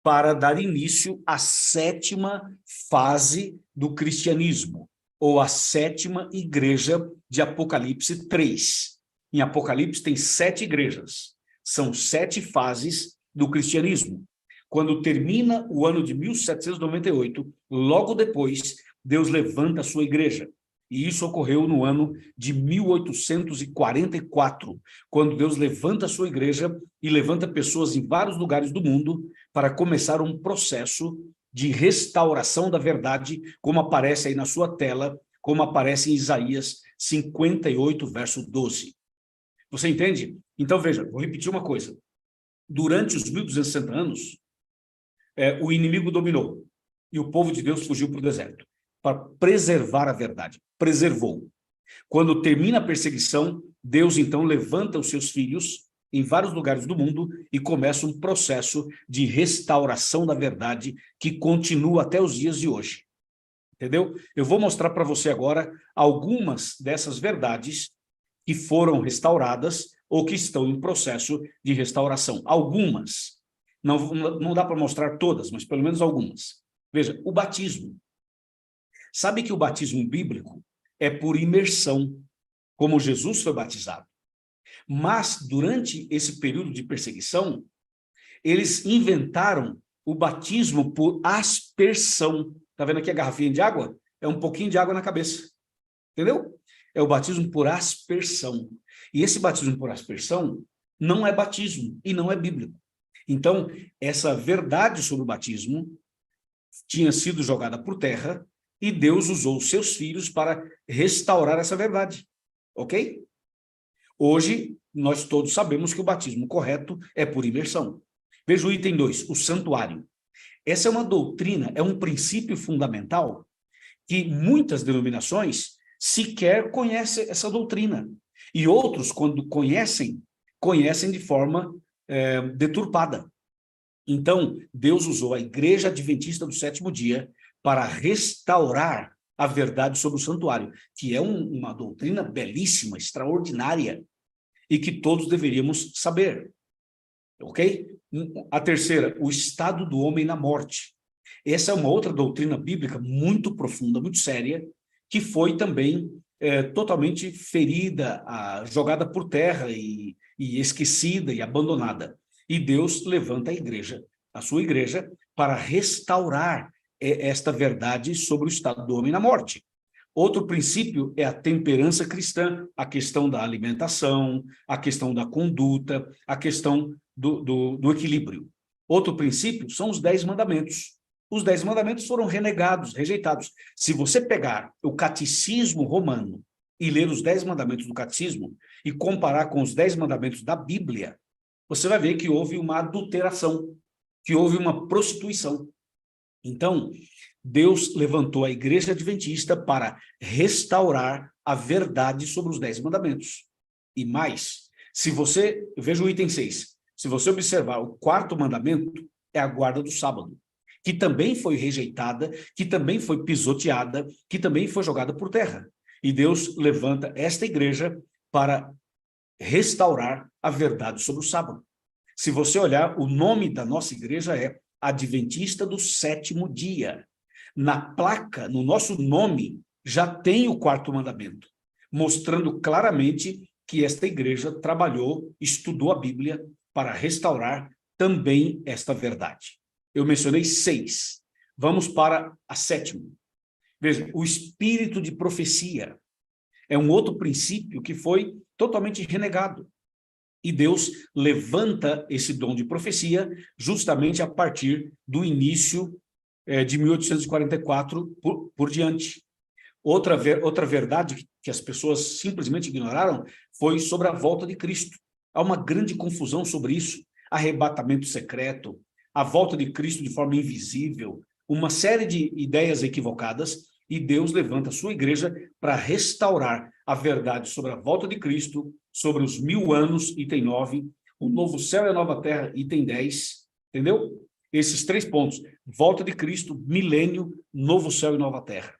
para dar início à 7ª fase do cristianismo, ou a 7ª igreja de Apocalipse 3. Em Apocalipse tem 7 igrejas, são 7 fases do cristianismo. Quando termina o ano de 1798, logo depois, Deus levanta a sua igreja. E isso ocorreu no ano de 1844, quando Deus levanta a sua igreja e levanta pessoas em vários lugares do mundo para começar um processo de restauração da verdade, como aparece aí na sua tela, como aparece em Isaías 58, verso 12. Você entende? Então, veja, vou repetir uma coisa. Durante os 1260 anos, o inimigo dominou e o povo de Deus fugiu para o deserto para preservar a verdade. Preservou. Quando termina a perseguição, Deus então levanta os seus filhos em vários lugares do mundo e começa um processo de restauração da verdade que continua até os dias de hoje. Entendeu? Eu vou mostrar para você agora algumas dessas verdades que foram restauradas ou que estão em processo de restauração. Algumas. Não dá para mostrar todas, mas pelo menos algumas. Veja, o batismo. Sabe que o batismo bíblico é por imersão, como Jesus foi batizado. Mas, durante esse período de perseguição, eles inventaram o batismo por aspersão. Está vendo aqui a garrafinha de água? É um pouquinho de água na cabeça. Entendeu? É o batismo por aspersão. E esse batismo por aspersão não é batismo e não é bíblico. Então, essa verdade sobre o batismo tinha sido jogada por terra e Deus usou os seus filhos para restaurar essa verdade. Ok? Hoje, nós todos sabemos que o batismo correto é por imersão. Veja o item 2, o santuário. Essa é uma doutrina, é um princípio fundamental que muitas denominações sequer conhecem essa doutrina. E outros, quando conhecem de forma deturpada. Então, Deus usou a Igreja Adventista do Sétimo Dia para restaurar a verdade sobre o santuário, que é uma doutrina belíssima, extraordinária, e que todos deveríamos saber. Ok? A terceira, o estado do homem na morte. Essa é uma outra doutrina bíblica muito profunda, muito séria, que foi também totalmente ferida, jogada por terra e esquecida e abandonada. E Deus levanta a igreja, a sua igreja, para restaurar esta verdade sobre o estado do homem na morte. Outro princípio é a temperança cristã, a questão da alimentação, a questão da conduta, a questão do equilíbrio. Outro princípio são os 10 mandamentos. Os 10 mandamentos foram renegados, rejeitados. Se você pegar o catecismo romano e ler os 10 mandamentos do catecismo e comparar com os 10 mandamentos da Bíblia, você vai ver que houve uma adulteração, que houve uma prostituição. Então, Deus levantou a Igreja Adventista para restaurar a verdade sobre os 10 mandamentos. E mais, veja o item 6, se você observar o 4º mandamento, é a guarda do sábado, que também foi rejeitada, que também foi pisoteada, que também foi jogada por terra. E Deus levanta esta igreja para restaurar a verdade sobre o sábado. Se você olhar, o nome da nossa igreja é Adventista do Sétimo Dia. Na placa, no nosso nome, já tem o 4º mandamento, mostrando claramente que esta igreja trabalhou, estudou a Bíblia para restaurar também esta verdade. Eu mencionei 6. Vamos para a 7ª. Veja, o espírito de profecia é um outro princípio que foi totalmente renegado. E Deus levanta esse dom de profecia justamente a partir do início de 1844 por diante. Outra verdade que as pessoas simplesmente ignoraram foi sobre a volta de Cristo. Há uma grande confusão sobre isso. Arrebatamento secreto, a volta de Cristo de forma invisível, uma série de ideias equivocadas, e Deus levanta a sua igreja para restaurar a verdade sobre a volta de Cristo, sobre os 1000 anos, item 9, o novo céu e a nova terra, item 10, entendeu? Esses 3 pontos, volta de Cristo, milênio, novo céu e nova terra.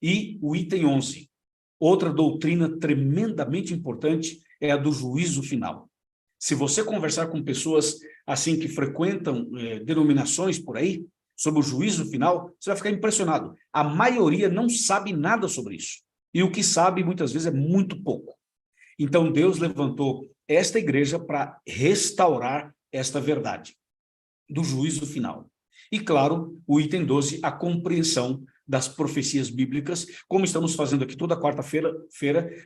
E o item 11, outra doutrina tremendamente importante é a do juízo final. Se você conversar com pessoas assim que frequentam denominações por aí, sobre o juízo final, você vai ficar impressionado. A maioria não sabe nada sobre isso. E o que sabe, muitas vezes, é muito pouco. Então, Deus levantou esta igreja para restaurar esta verdade do juízo final. E, claro, o item 12, a compreensão das profecias bíblicas, como estamos fazendo aqui toda quarta-feira,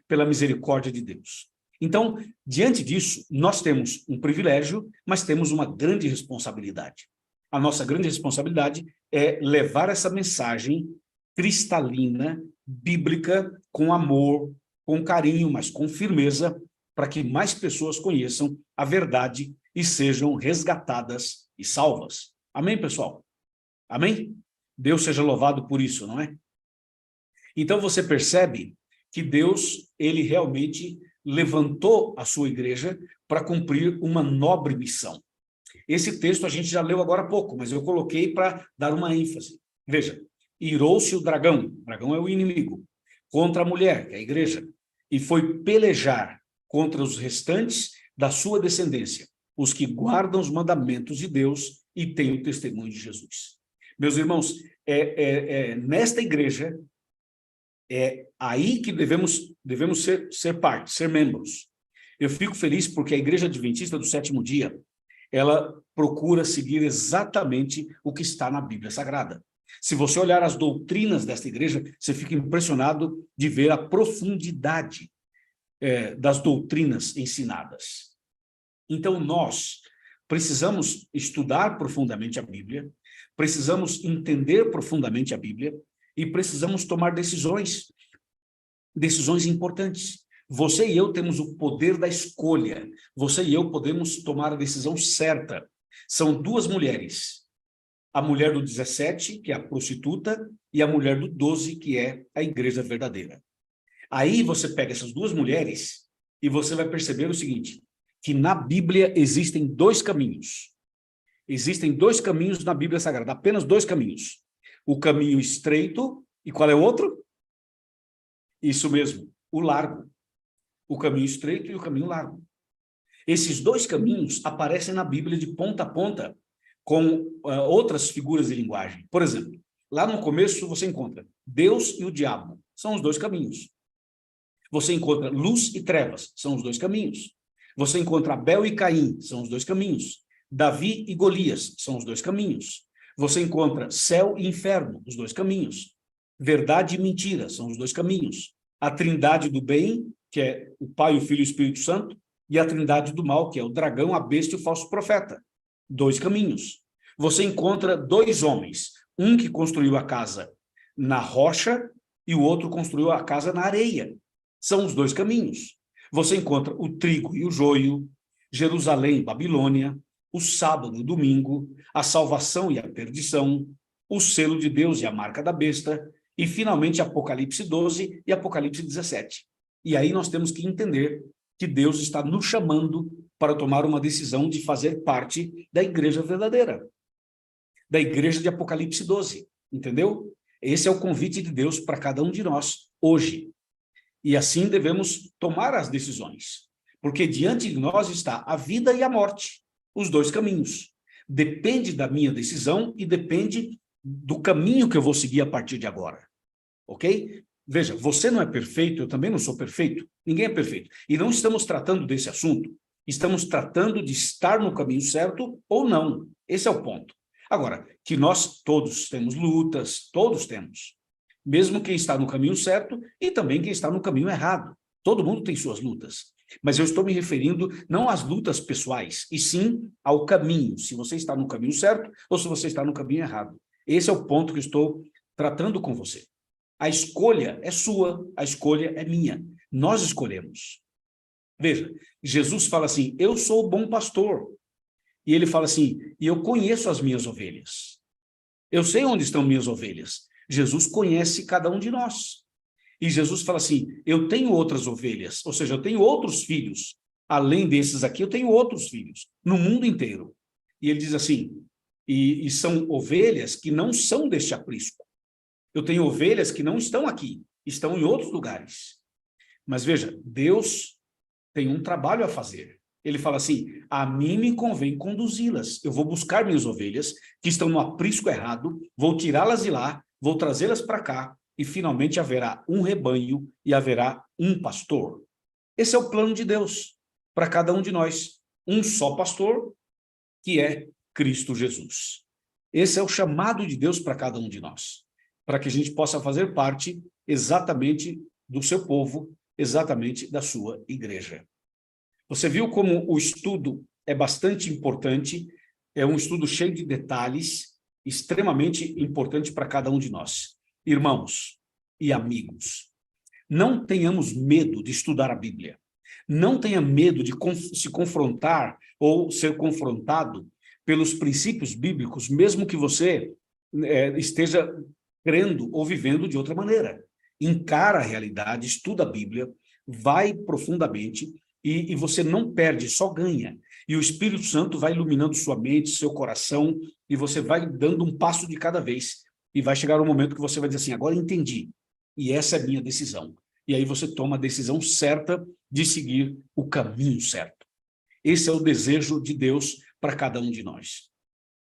pela misericórdia de Deus. Então, diante disso, nós temos um privilégio, mas temos uma grande responsabilidade. A nossa grande responsabilidade é levar essa mensagem cristalina, bíblica, com amor, com carinho, mas com firmeza, para que mais pessoas conheçam a verdade e sejam resgatadas e salvas. Amém, pessoal? Amém? Deus seja louvado por isso, não é? Então você percebe que Deus, ele realmente levantou a sua igreja para cumprir uma nobre missão. Esse texto a gente já leu agora há pouco, mas eu coloquei para dar uma ênfase. Veja, irou-se o dragão é o inimigo, contra a mulher, que é a igreja, e foi pelejar contra os restantes da sua descendência, os que guardam os mandamentos de Deus e têm o testemunho de Jesus. Meus irmãos, nesta igreja, é aí que devemos ser parte, ser membros. Eu fico feliz porque a Igreja Adventista do Sétimo Dia, ela procura seguir exatamente o que está na Bíblia Sagrada. Se você olhar as doutrinas desta igreja, você fica impressionado de ver a profundidade das doutrinas ensinadas. Então, nós precisamos estudar profundamente a Bíblia, precisamos entender profundamente a Bíblia e precisamos tomar decisões importantes. Você e eu temos o poder da escolha. Você e eu podemos tomar a decisão certa. São 2 mulheres. A mulher do 17, que é a prostituta, e a mulher do 12, que é a igreja verdadeira. Aí você pega essas 2 mulheres e você vai perceber o seguinte, que na Bíblia existem 2 caminhos. Existem 2 caminhos na Bíblia Sagrada, apenas 2 caminhos. O caminho estreito, e qual é o outro? Isso mesmo, o largo. O caminho estreito e o caminho largo. Esses 2 caminhos aparecem na Bíblia de ponta a ponta, com outras figuras de linguagem. Por exemplo, lá no começo você encontra Deus e o diabo, são os 2 caminhos. Você encontra luz e trevas, são os 2 caminhos. Você encontra Abel e Caim, são os 2 caminhos. Davi e Golias, são os 2 caminhos. Você encontra céu e inferno, os 2 caminhos. Verdade e mentira, são os 2 caminhos. A trindade do bem, que é o Pai, o Filho e o Espírito Santo, e a trindade do mal, que é o dragão, a besta e o falso profeta. 2 caminhos. Você encontra 2 homens, um que construiu a casa na rocha e o outro construiu a casa na areia. São os 2 caminhos. Você encontra o trigo e o joio, Jerusalém e Babilônia, o sábado e o domingo, a salvação e a perdição, o selo de Deus e a marca da besta, e finalmente Apocalipse 12 e Apocalipse 17. E aí nós temos que entender que Deus está nos chamando para tomar uma decisão de fazer parte da igreja verdadeira, da igreja de Apocalipse 12, entendeu? Esse é o convite de Deus para cada um de nós hoje. E assim devemos tomar as decisões, porque diante de nós está a vida e a morte, os 2 caminhos. Depende da minha decisão e depende do caminho que eu vou seguir a partir de agora, ok? Veja, você não é perfeito, eu também não sou perfeito, ninguém é perfeito. E não estamos tratando desse assunto, estamos tratando de estar no caminho certo ou não. Esse é o ponto. Agora, que nós todos temos lutas, todos temos. Mesmo quem está no caminho certo e também quem está no caminho errado. Todo mundo tem suas lutas. Mas eu estou me referindo não às lutas pessoais, e sim ao caminho, se você está no caminho certo ou se você está no caminho errado. Esse é o ponto que eu estou tratando com você. A escolha é sua, a escolha é minha. Nós escolhemos. Veja, Jesus fala assim, eu sou o bom pastor. E ele fala assim, e eu conheço as minhas ovelhas. Eu sei onde estão minhas ovelhas. Jesus conhece cada um de nós. E Jesus fala assim, eu tenho outras ovelhas, ou seja, eu tenho outros filhos. Além desses aqui, eu tenho outros filhos, no mundo inteiro. E ele diz assim, e são ovelhas que não são deste aprisco. Eu tenho ovelhas que não estão aqui, estão em outros lugares. Mas veja, Deus tem um trabalho a fazer. Ele fala assim, a mim me convém conduzi-las. Eu vou buscar minhas ovelhas que estão no aprisco errado, vou tirá-las de lá, vou trazê-las para cá, e finalmente haverá um rebanho e haverá um pastor. Esse é o plano de Deus para cada um de nós. Um só pastor, que é Cristo Jesus. Esse é o chamado de Deus para cada um de nós, para que a gente possa fazer parte exatamente do seu povo, exatamente da sua igreja. Você viu como o estudo é bastante importante, é um estudo cheio de detalhes, extremamente importante para cada um de nós. Irmãos e amigos, não tenhamos medo de estudar a Bíblia. Não tenha medo de se confrontar ou ser confrontado pelos princípios bíblicos, mesmo que você esteja crendo ou vivendo de outra maneira. Encara a realidade, estuda a Bíblia, vai profundamente e você não perde, só ganha. E o Espírito Santo vai iluminando sua mente, seu coração, e você vai dando um passo de cada vez. E vai chegar um momento que você vai dizer assim, agora entendi, e essa é a minha decisão. E aí você toma a decisão certa de seguir o caminho certo. Esse é o desejo de Deus para cada um de nós.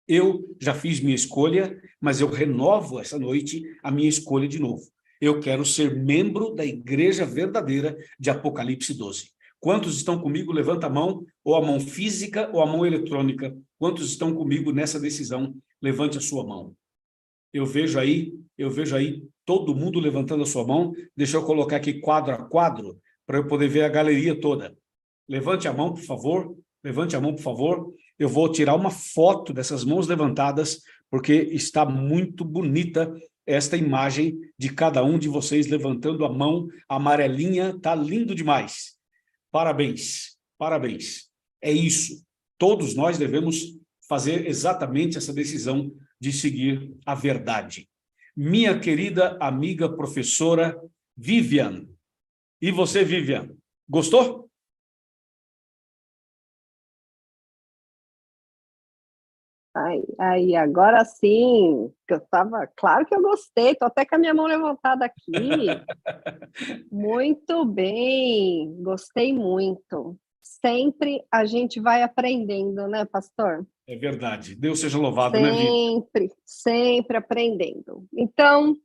Eu já fiz minha escolha, mas eu renovo essa noite a minha escolha de novo. Eu quero ser membro da igreja verdadeira de Apocalipse 12. Quantos estão comigo? Levanta a mão, ou a mão física ou a mão eletrônica. Quantos estão comigo nessa decisão? Levante a sua mão. Eu vejo aí todo mundo levantando a sua mão. Deixa eu colocar aqui quadro a quadro, para eu poder ver a galeria toda. Levante a mão, por favor. Levante a mão, por favor. Eu vou tirar uma foto dessas mãos levantadas, porque está muito bonita esta imagem de cada um de vocês levantando a mão amarelinha. Está lindo demais. Parabéns, parabéns. É isso. Todos nós devemos fazer exatamente essa decisão de seguir a verdade. Minha querida amiga professora Vivian. E você, Vivian, gostou? Aí, agora sim, que eu tava, claro que eu gostei, tô até com a minha mão levantada aqui. Muito bem, gostei muito. Sempre a gente vai aprendendo, né, pastor? É verdade. Deus seja louvado, né, Vivian? Sempre aprendendo. Então,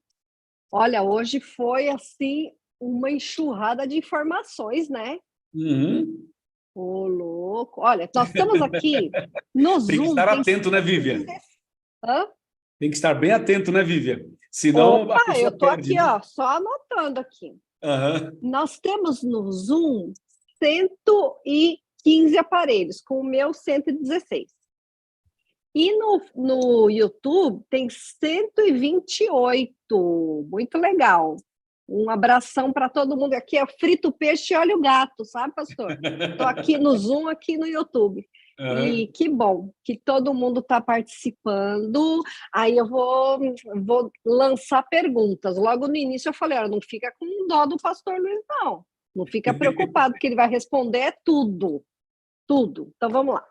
olha, hoje foi assim uma enxurrada de informações, né? Uhum. Ô, louco. Olha, nós estamos aqui no Zoom. Tem que estar atento, né, Vivian? Hã? Tem que estar bem atento, né, Vivian? Senão a pessoa eu tô perde, aqui, né? ó, só anotando aqui. Uhum. Nós temos no Zoom 115 aparelhos, com o meu 116. E no YouTube tem 128. Muito legal. Um abração para todo mundo. Aqui é frito peixe e olha o gato, sabe, pastor? Estou aqui no Zoom, aqui no YouTube. E que bom que todo mundo está participando. Aí eu vou lançar perguntas. Logo no início eu falei, olha, não fica com dó do pastor Luiz, não. Não fica preocupado, que ele vai responder tudo. Tudo. Então vamos lá.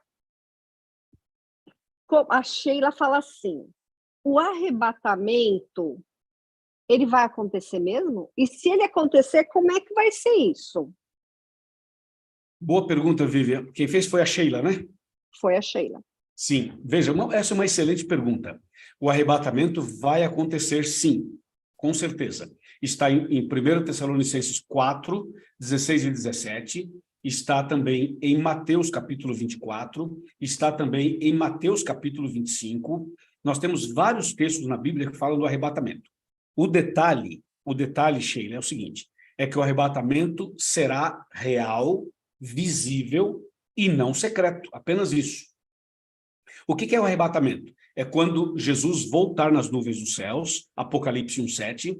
A Sheila fala assim, o arrebatamento, ele vai acontecer mesmo? E se ele acontecer, como é que vai ser isso? Boa pergunta, Vivian. Quem fez foi a Sheila, né? Foi a Sheila. Sim. Veja, essa é uma excelente pergunta. O arrebatamento vai acontecer, sim, com certeza. Está em 1 Tessalonicenses 4, 16 e 17, está também em Mateus capítulo 24, está também em Mateus capítulo 25. Nós temos vários textos na Bíblia que falam do arrebatamento. O detalhe, Sheila, é o seguinte, é que o arrebatamento será real, visível e não secreto, apenas isso. O que é o arrebatamento? é quando Jesus voltar nas nuvens dos céus, Apocalipse 1:7.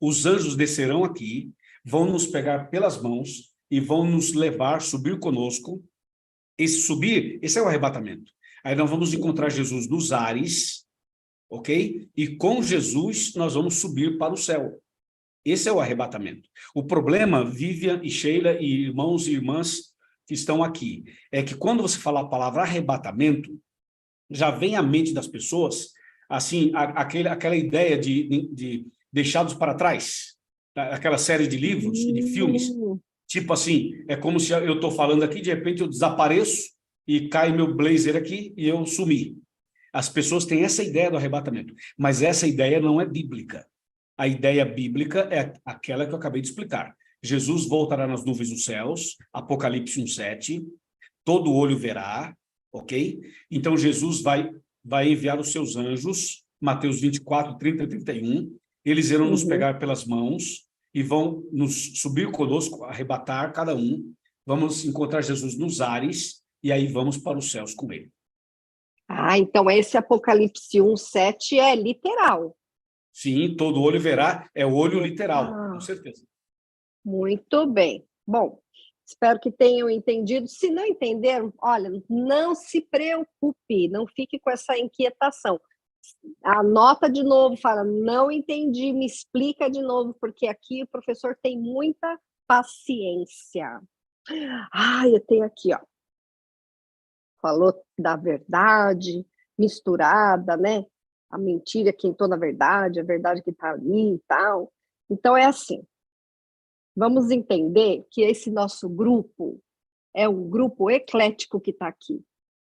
Os anjos descerão aqui, vão nos pegar pelas mãos e vão nos levar, subir conosco. Esse é o arrebatamento. Aí nós vamos encontrar Jesus nos ares, ok? E com Jesus nós vamos subir para o céu. Esse é o arrebatamento. O problema, Vivian e Sheila e irmãos e irmãs que estão aqui, é que quando você fala a palavra arrebatamento, já vem à mente das pessoas, assim, aquela ideia de deixados para trás, aquela série de livros e de filmes, tipo assim, é como se eu estou falando aqui, de repente eu desapareço e cai meu blazer aqui e eu sumi. As pessoas têm essa ideia do arrebatamento, mas essa ideia não é bíblica. A ideia bíblica é aquela que eu acabei de explicar. Jesus voltará nas nuvens dos céus, Apocalipse 1:7, todo olho verá, ok? Então Jesus vai enviar os seus anjos, Mateus 24, 30 e 31, eles irão nos pegar pelas mãos e vão nos subir conosco, arrebatar cada um, vamos encontrar Jesus nos ares e aí vamos para os céus com ele. Ah, então esse Apocalipse 1:7 é literal. Sim, todo olho verá, é o olho literal, com certeza. Muito bem. Bom, espero que tenham entendido. Se não entenderam, olha, não se preocupe, não fique com essa inquietação. Anota de novo, fala, não entendi, me explica de novo, porque aqui o professor tem muita paciência. Eu tenho aqui, ó. Falou da verdade misturada, né? A mentira que entrou na verdade, a verdade que está ali e tal. Então, é assim. Vamos entender que esse nosso grupo é um grupo eclético que está aqui.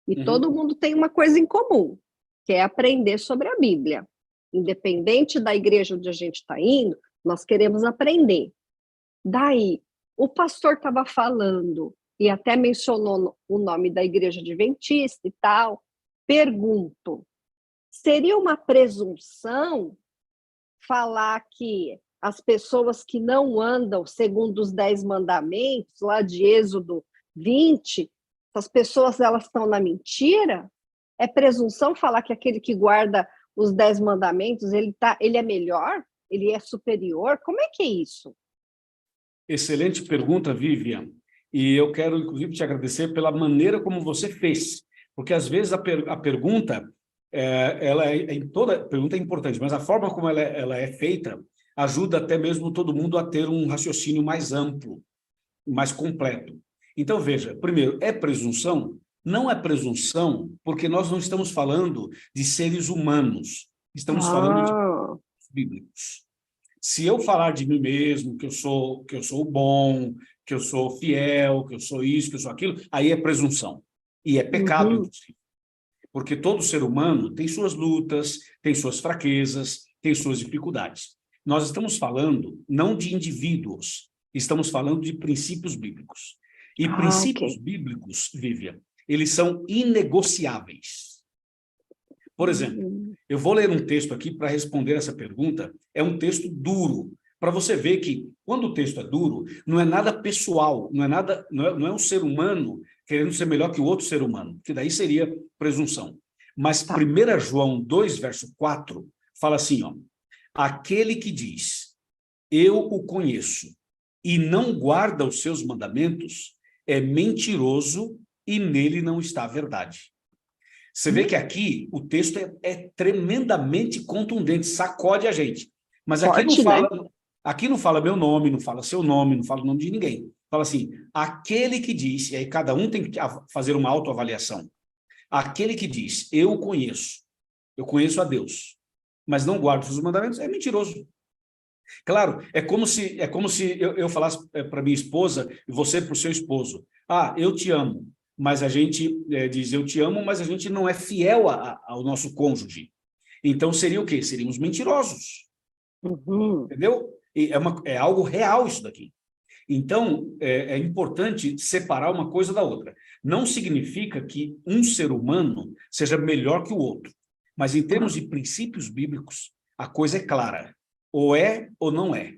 E todo mundo tem uma coisa em comum, que é aprender sobre a Bíblia. Independente da igreja onde a gente está indo, nós queremos aprender. Daí, o pastor estava falando, e até mencionou o nome da igreja adventista e tal. Pergunto, seria uma presunção falar que as pessoas que não andam segundo os 10 mandamentos, lá de Êxodo 20, essas pessoas elas estão na mentira? É presunção falar que aquele que guarda os 10 mandamentos, ele é melhor? Ele é superior? Como é que é isso? Excelente pergunta, Vivian. E eu quero, inclusive, te agradecer pela maneira como você fez. Porque, às vezes, a pergunta, toda pergunta é importante, mas a forma como ela é feita ajuda até mesmo todo mundo a ter um raciocínio mais amplo, mais completo. Então, veja, primeiro, é presunção? Não é presunção, porque nós não estamos falando de seres humanos, estamos falando de bíblicos. Se eu falar de mim mesmo, que eu sou bom, que eu sou fiel, que eu sou isso, que eu sou aquilo, aí é presunção. E é pecado, inclusive. Porque todo ser humano tem suas lutas, tem suas fraquezas, tem suas dificuldades. Nós estamos falando não de indivíduos, estamos falando de princípios bíblicos. E princípios bíblicos, Vivian, eles são inegociáveis. Por exemplo, eu vou ler um texto aqui para responder essa pergunta. É um texto duro, para você ver que, quando o texto é duro, não é nada pessoal, não é um ser humano querendo ser melhor que o outro ser humano, que daí seria presunção. Mas 1 João 2, verso 4, fala assim, ó, aquele que diz, eu o conheço, e não guarda os seus mandamentos, é mentiroso e nele não está a verdade. Você vê que aqui o texto é tremendamente contundente, sacode a gente. Mas aqui aqui não fala meu nome, não fala seu nome, não fala o nome de ninguém. Fala assim, aquele que diz, e aí cada um tem que fazer uma autoavaliação. Aquele que diz, eu conheço a Deus, mas não guardo os seus mandamentos, é mentiroso. Claro, é como se eu falasse para minha esposa e você para o seu esposo, eu te amo, mas a gente diz eu te amo, mas a gente não é fiel ao nosso cônjuge. Então seria o quê? Seríamos mentirosos. Entendeu? E é algo real isso daqui. Então, é importante separar uma coisa da outra. Não significa que um ser humano seja melhor que o outro, mas em termos de princípios bíblicos, a coisa é clara. Ou é ou não é.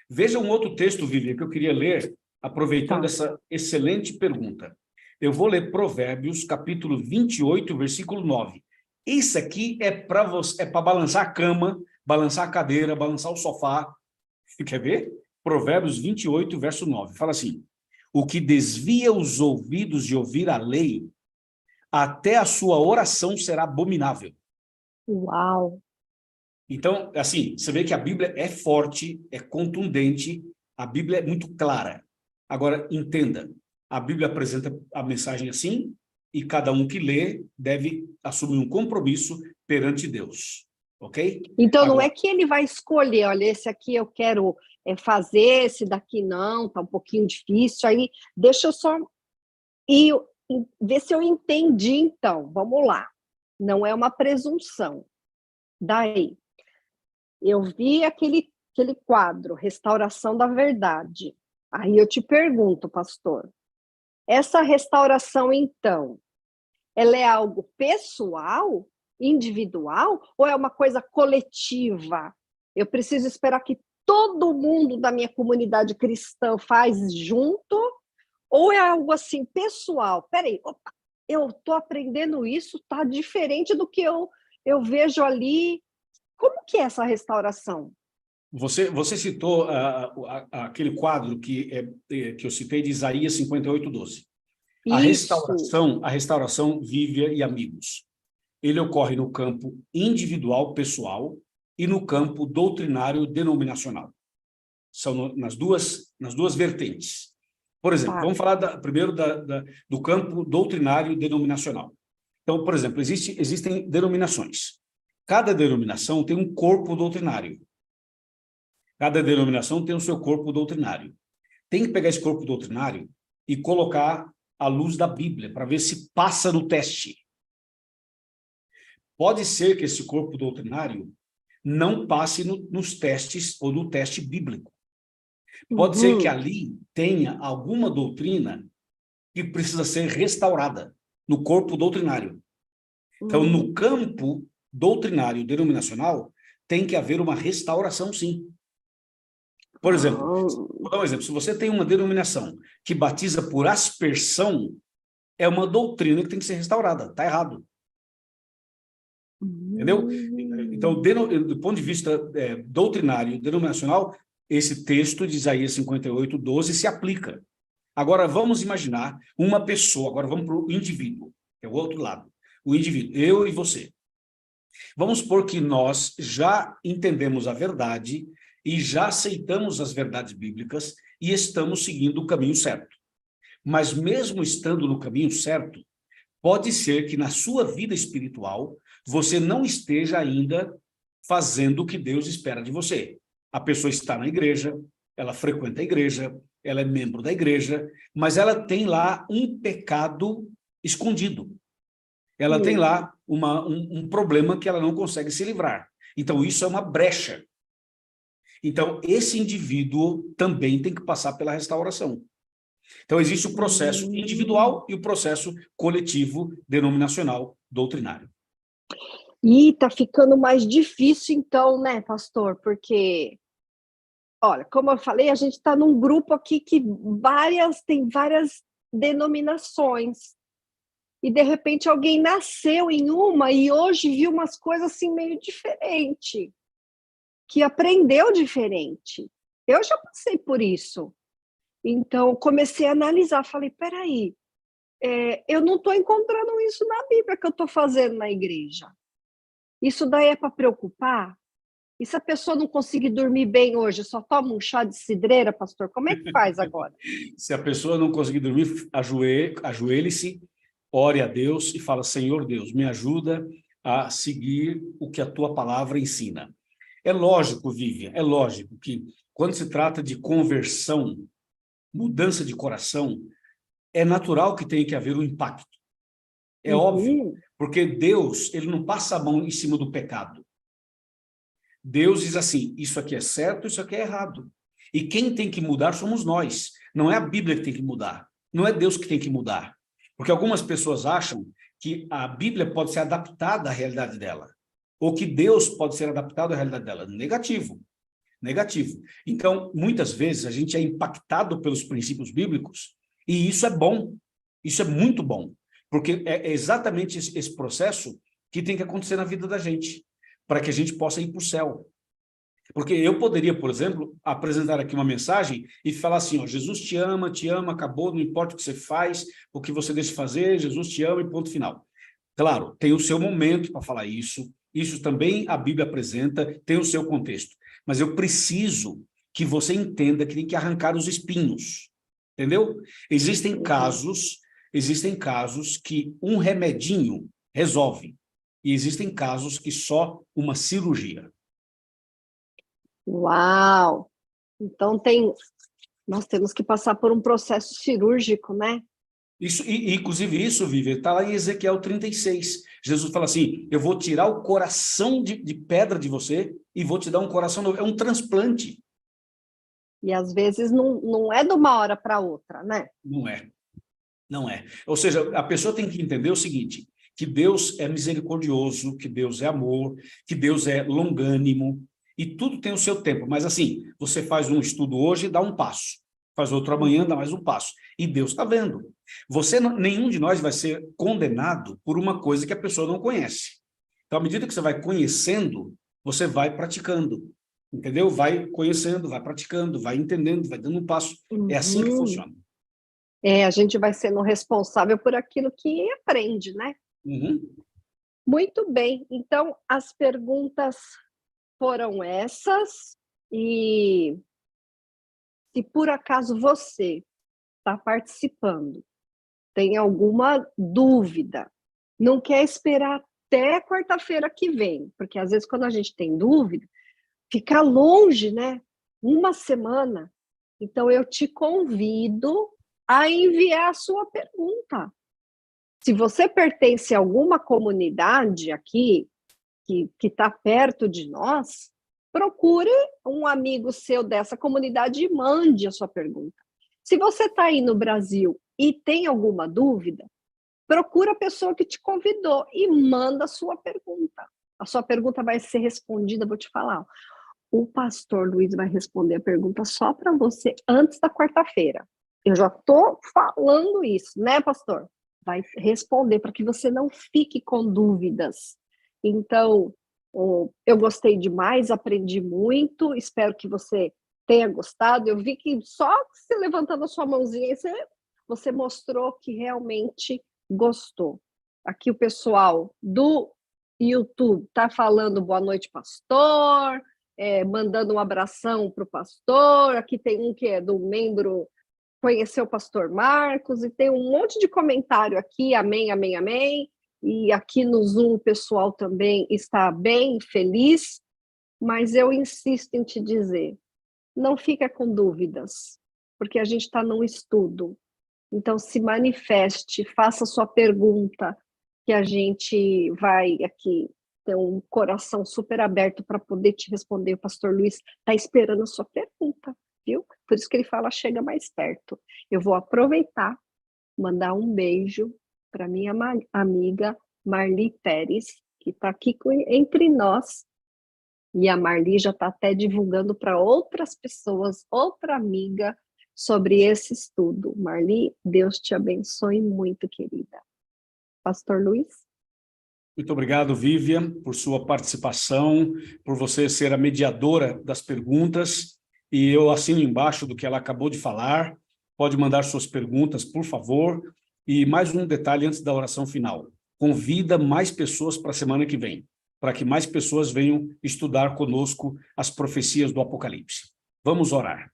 Veja um outro texto, Vivian, que eu queria ler, aproveitando essa excelente pergunta. Eu vou ler Provérbios, capítulo 28, versículo 9. Isso aqui é para você, é para balançar a cama, balançar a cadeira, balançar o sofá. Quer ver? Provérbios 28, verso 9. Fala assim: o que desvia os ouvidos de ouvir a lei, até a sua oração será abominável. Uau! Então, assim, você vê que a Bíblia é forte, é contundente, a Bíblia é muito clara. Agora, entenda, a Bíblia apresenta a mensagem assim, e cada um que lê deve assumir um compromisso perante Deus, ok? Então, não Agora, é que ele vai escolher, olha, esse aqui eu quero fazer, esse daqui não, tá um pouquinho difícil, aí deixa eu só ir, ver se eu entendi, então, vamos lá. Não é uma presunção. Daí, eu vi aquele quadro, Restauração da Verdade. Aí eu te pergunto, pastor, essa restauração, então, ela é algo pessoal, individual, ou é uma coisa coletiva? Eu preciso esperar que todo mundo da minha comunidade cristã faz junto, ou é algo assim, pessoal? Peraí, opa, eu estou aprendendo isso, está diferente do que eu vejo ali. Como que é essa restauração? você citou aquele quadro que eu citei de Isaías 58:12. Isso. A restauração vive e amigos. Ele ocorre no campo individual, pessoal, e no campo doutrinário denominacional. São nas duas vertentes. Por exemplo, Tá. vamos falar primeiro do campo doutrinário denominacional. Então, por exemplo, existem denominações. Cada denominação tem um corpo doutrinário. Cada denominação tem o seu corpo doutrinário. Tem que pegar esse corpo doutrinário e colocar à luz da Bíblia, para ver se passa no teste. Pode ser que esse corpo doutrinário não passe nos testes ou no teste bíblico. Pode ser que ali tenha alguma doutrina que precisa ser restaurada no corpo doutrinário. Então, no campo doutrinário denominacional, tem que haver uma restauração, sim. Por exemplo, vou dar um exemplo. Se você tem uma denominação que batiza por aspersão, é uma doutrina que tem que ser restaurada. Está errado. Entendeu? Então, do ponto de vista doutrinário, denominacional, esse texto de Isaías 58:12 se aplica. Agora, vamos imaginar uma pessoa, agora vamos para o indivíduo, que é o outro lado. O indivíduo, eu e você. Vamos supor que nós já entendemos a verdade e já aceitamos as verdades bíblicas e estamos seguindo o caminho certo. Mas mesmo estando no caminho certo, pode ser que na sua vida espiritual você não esteja ainda fazendo o que Deus espera de você. A pessoa está na igreja, ela frequenta a igreja, ela é membro da igreja, mas ela tem lá um pecado escondido. Ela tem lá um problema que ela não consegue se livrar. Então, isso é uma brecha. Então, esse indivíduo também tem que passar pela restauração. Então, existe o processo individual e o processo coletivo, denominacional, doutrinário. E tá ficando mais difícil, então, né, pastor? Porque, olha, como eu falei, a gente está num grupo aqui que tem várias denominações. E, de repente, alguém nasceu em uma e hoje viu umas coisas assim meio diferentes, que aprendeu diferente. Eu já passei por isso. Então, comecei a analisar, falei, peraí, eu não estou encontrando isso na Bíblia que eu estou fazendo na igreja. Isso daí é para preocupar? E se a pessoa não conseguir dormir bem hoje, só toma um chá de cidreira, pastor? Como é que faz agora? Se a pessoa não conseguir dormir, ajoelhe-se, ore a Deus e fala, Senhor Deus, me ajuda a seguir o que a tua palavra ensina. É lógico, Vivian, é lógico que quando se trata de conversão, mudança de coração, é natural que tenha que haver um impacto. É óbvio, porque Deus, ele não passa a mão em cima do pecado. Deus diz assim, isso aqui é certo, isso aqui é errado. E quem tem que mudar somos nós. Não é a Bíblia que tem que mudar. Não é Deus que tem que mudar. Porque algumas pessoas acham que a Bíblia pode ser adaptada à realidade dela. Ou que Deus pode ser adaptado à realidade dela. Negativo. Negativo. Então, muitas vezes, a gente é impactado pelos princípios bíblicos e isso é bom. Isso é muito bom. Porque é exatamente esse processo que tem que acontecer na vida da gente, para que a gente possa ir para o céu. Porque eu poderia, por exemplo, apresentar aqui uma mensagem e falar assim, ó, Jesus te ama, acabou, não importa o que você faz, o que você deixa de fazer, Jesus te ama e ponto final. Claro, tem o seu momento para falar isso também a Bíblia apresenta, tem o seu contexto. Mas eu preciso que você entenda que tem que arrancar os espinhos, entendeu? Existem casos que um remedinho resolve, e existem casos que só uma cirurgia. Uau! Então nós temos que passar por um processo cirúrgico, né? Isso, inclusive isso, Vivi, está lá em Ezequiel 36. Jesus fala assim, eu vou tirar o coração de pedra de você e vou te dar um coração novo. É um transplante. E às vezes não é de uma hora para outra, né? Não é. Ou seja, a pessoa tem que entender o seguinte, que Deus é misericordioso, que Deus é amor, que Deus é longânimo, e tudo tem o seu tempo. Mas assim, você faz um estudo hoje e dá um passo. Faz outro amanhã, dá mais um passo. E Deus está vendo. Nenhum de nós vai ser condenado por uma coisa que a pessoa não conhece. Então, à medida que você vai conhecendo, você vai praticando. Entendeu? Vai conhecendo, vai praticando, vai entendendo, vai dando um passo. É assim que funciona. A gente vai sendo responsável por aquilo que aprende, né? Muito bem. Então, as perguntas foram essas. E se por acaso você está participando, tem alguma dúvida, não quer esperar até quarta-feira que vem, porque às vezes quando a gente tem dúvida, fica longe, né? Uma semana. Então, eu te convido a enviar a sua pergunta. Se você pertence a alguma comunidade aqui, que está perto de nós, procure um amigo seu dessa comunidade e mande a sua pergunta. Se você está aí no Brasil e tem alguma dúvida, procura a pessoa que te convidou e manda a sua pergunta. A sua pergunta vai ser respondida, vou te falar. O pastor Luiz vai responder a pergunta só para você antes da quarta-feira. Eu já estou falando isso, né, pastor? Vai responder para que você não fique com dúvidas. Então, eu gostei demais, aprendi muito, espero que você tenha gostado. Eu vi que só você levantando a sua mãozinha, você mostrou que realmente gostou. Aqui o pessoal do YouTube está falando boa noite, pastor, mandando um abração para o pastor. Aqui tem um que é do membro conheceu o pastor Marcos, e tem um monte de comentário aqui, amém, amém, amém. E aqui no Zoom o pessoal também está bem feliz, mas eu insisto em te dizer, não fica com dúvidas, porque a gente está num estudo. Então, se manifeste, faça sua pergunta, que a gente vai aqui ter um coração super aberto para poder te responder. O pastor Luiz está esperando a sua pergunta, viu? Por isso que ele fala, chega mais perto. Eu vou aproveitar, mandar um beijo para minha amiga Marli Pérez, que está aqui entre nós. E a Marli já está até divulgando para outras pessoas, outra amiga, sobre esse estudo. Marli, Deus te abençoe muito, querida. Pastor Luiz? Muito obrigado, Vivian, por sua participação, por você ser a mediadora das perguntas. E eu assino embaixo do que ela acabou de falar. Pode mandar suas perguntas, por favor. E mais um detalhe antes da oração final. Convida mais pessoas para a semana que vem, para que mais pessoas venham estudar conosco as profecias do Apocalipse. Vamos orar.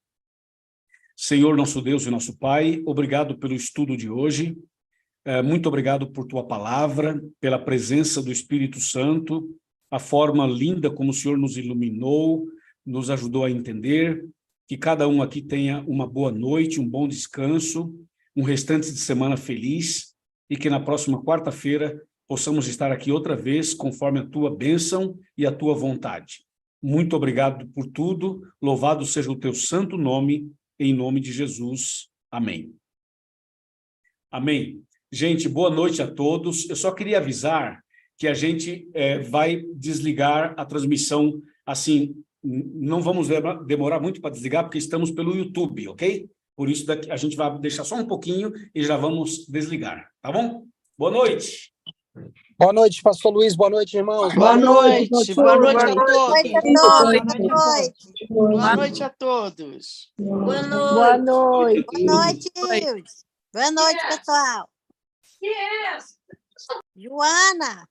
Senhor, nosso Deus e nosso Pai, obrigado pelo estudo de hoje. Muito obrigado por tua palavra, pela presença do Espírito Santo, a forma linda como o Senhor nos iluminou, nos ajudou a entender. Que cada um aqui tenha uma boa noite, um bom descanso, um restante de semana feliz, e que na próxima quarta-feira possamos estar aqui outra vez, conforme a tua bênção e a tua vontade. Muito obrigado por tudo, louvado seja o teu santo nome, em nome de Jesus. Amém. Amém. Gente, boa noite a todos. Eu só queria avisar que a gente vai desligar a transmissão, assim, não vamos demorar muito para desligar, porque estamos pelo YouTube, ok? Por isso a gente vai deixar só um pouquinho e já vamos desligar, tá bom? Boa noite! Boa noite, pastor Luiz. Boa noite, irmãos. Boa noite. Boa noite a Boa noite a todos. todos. Boa noite a todos. Boa Boa noite. noite. Boa noite. Boa noite, pessoal. Joana.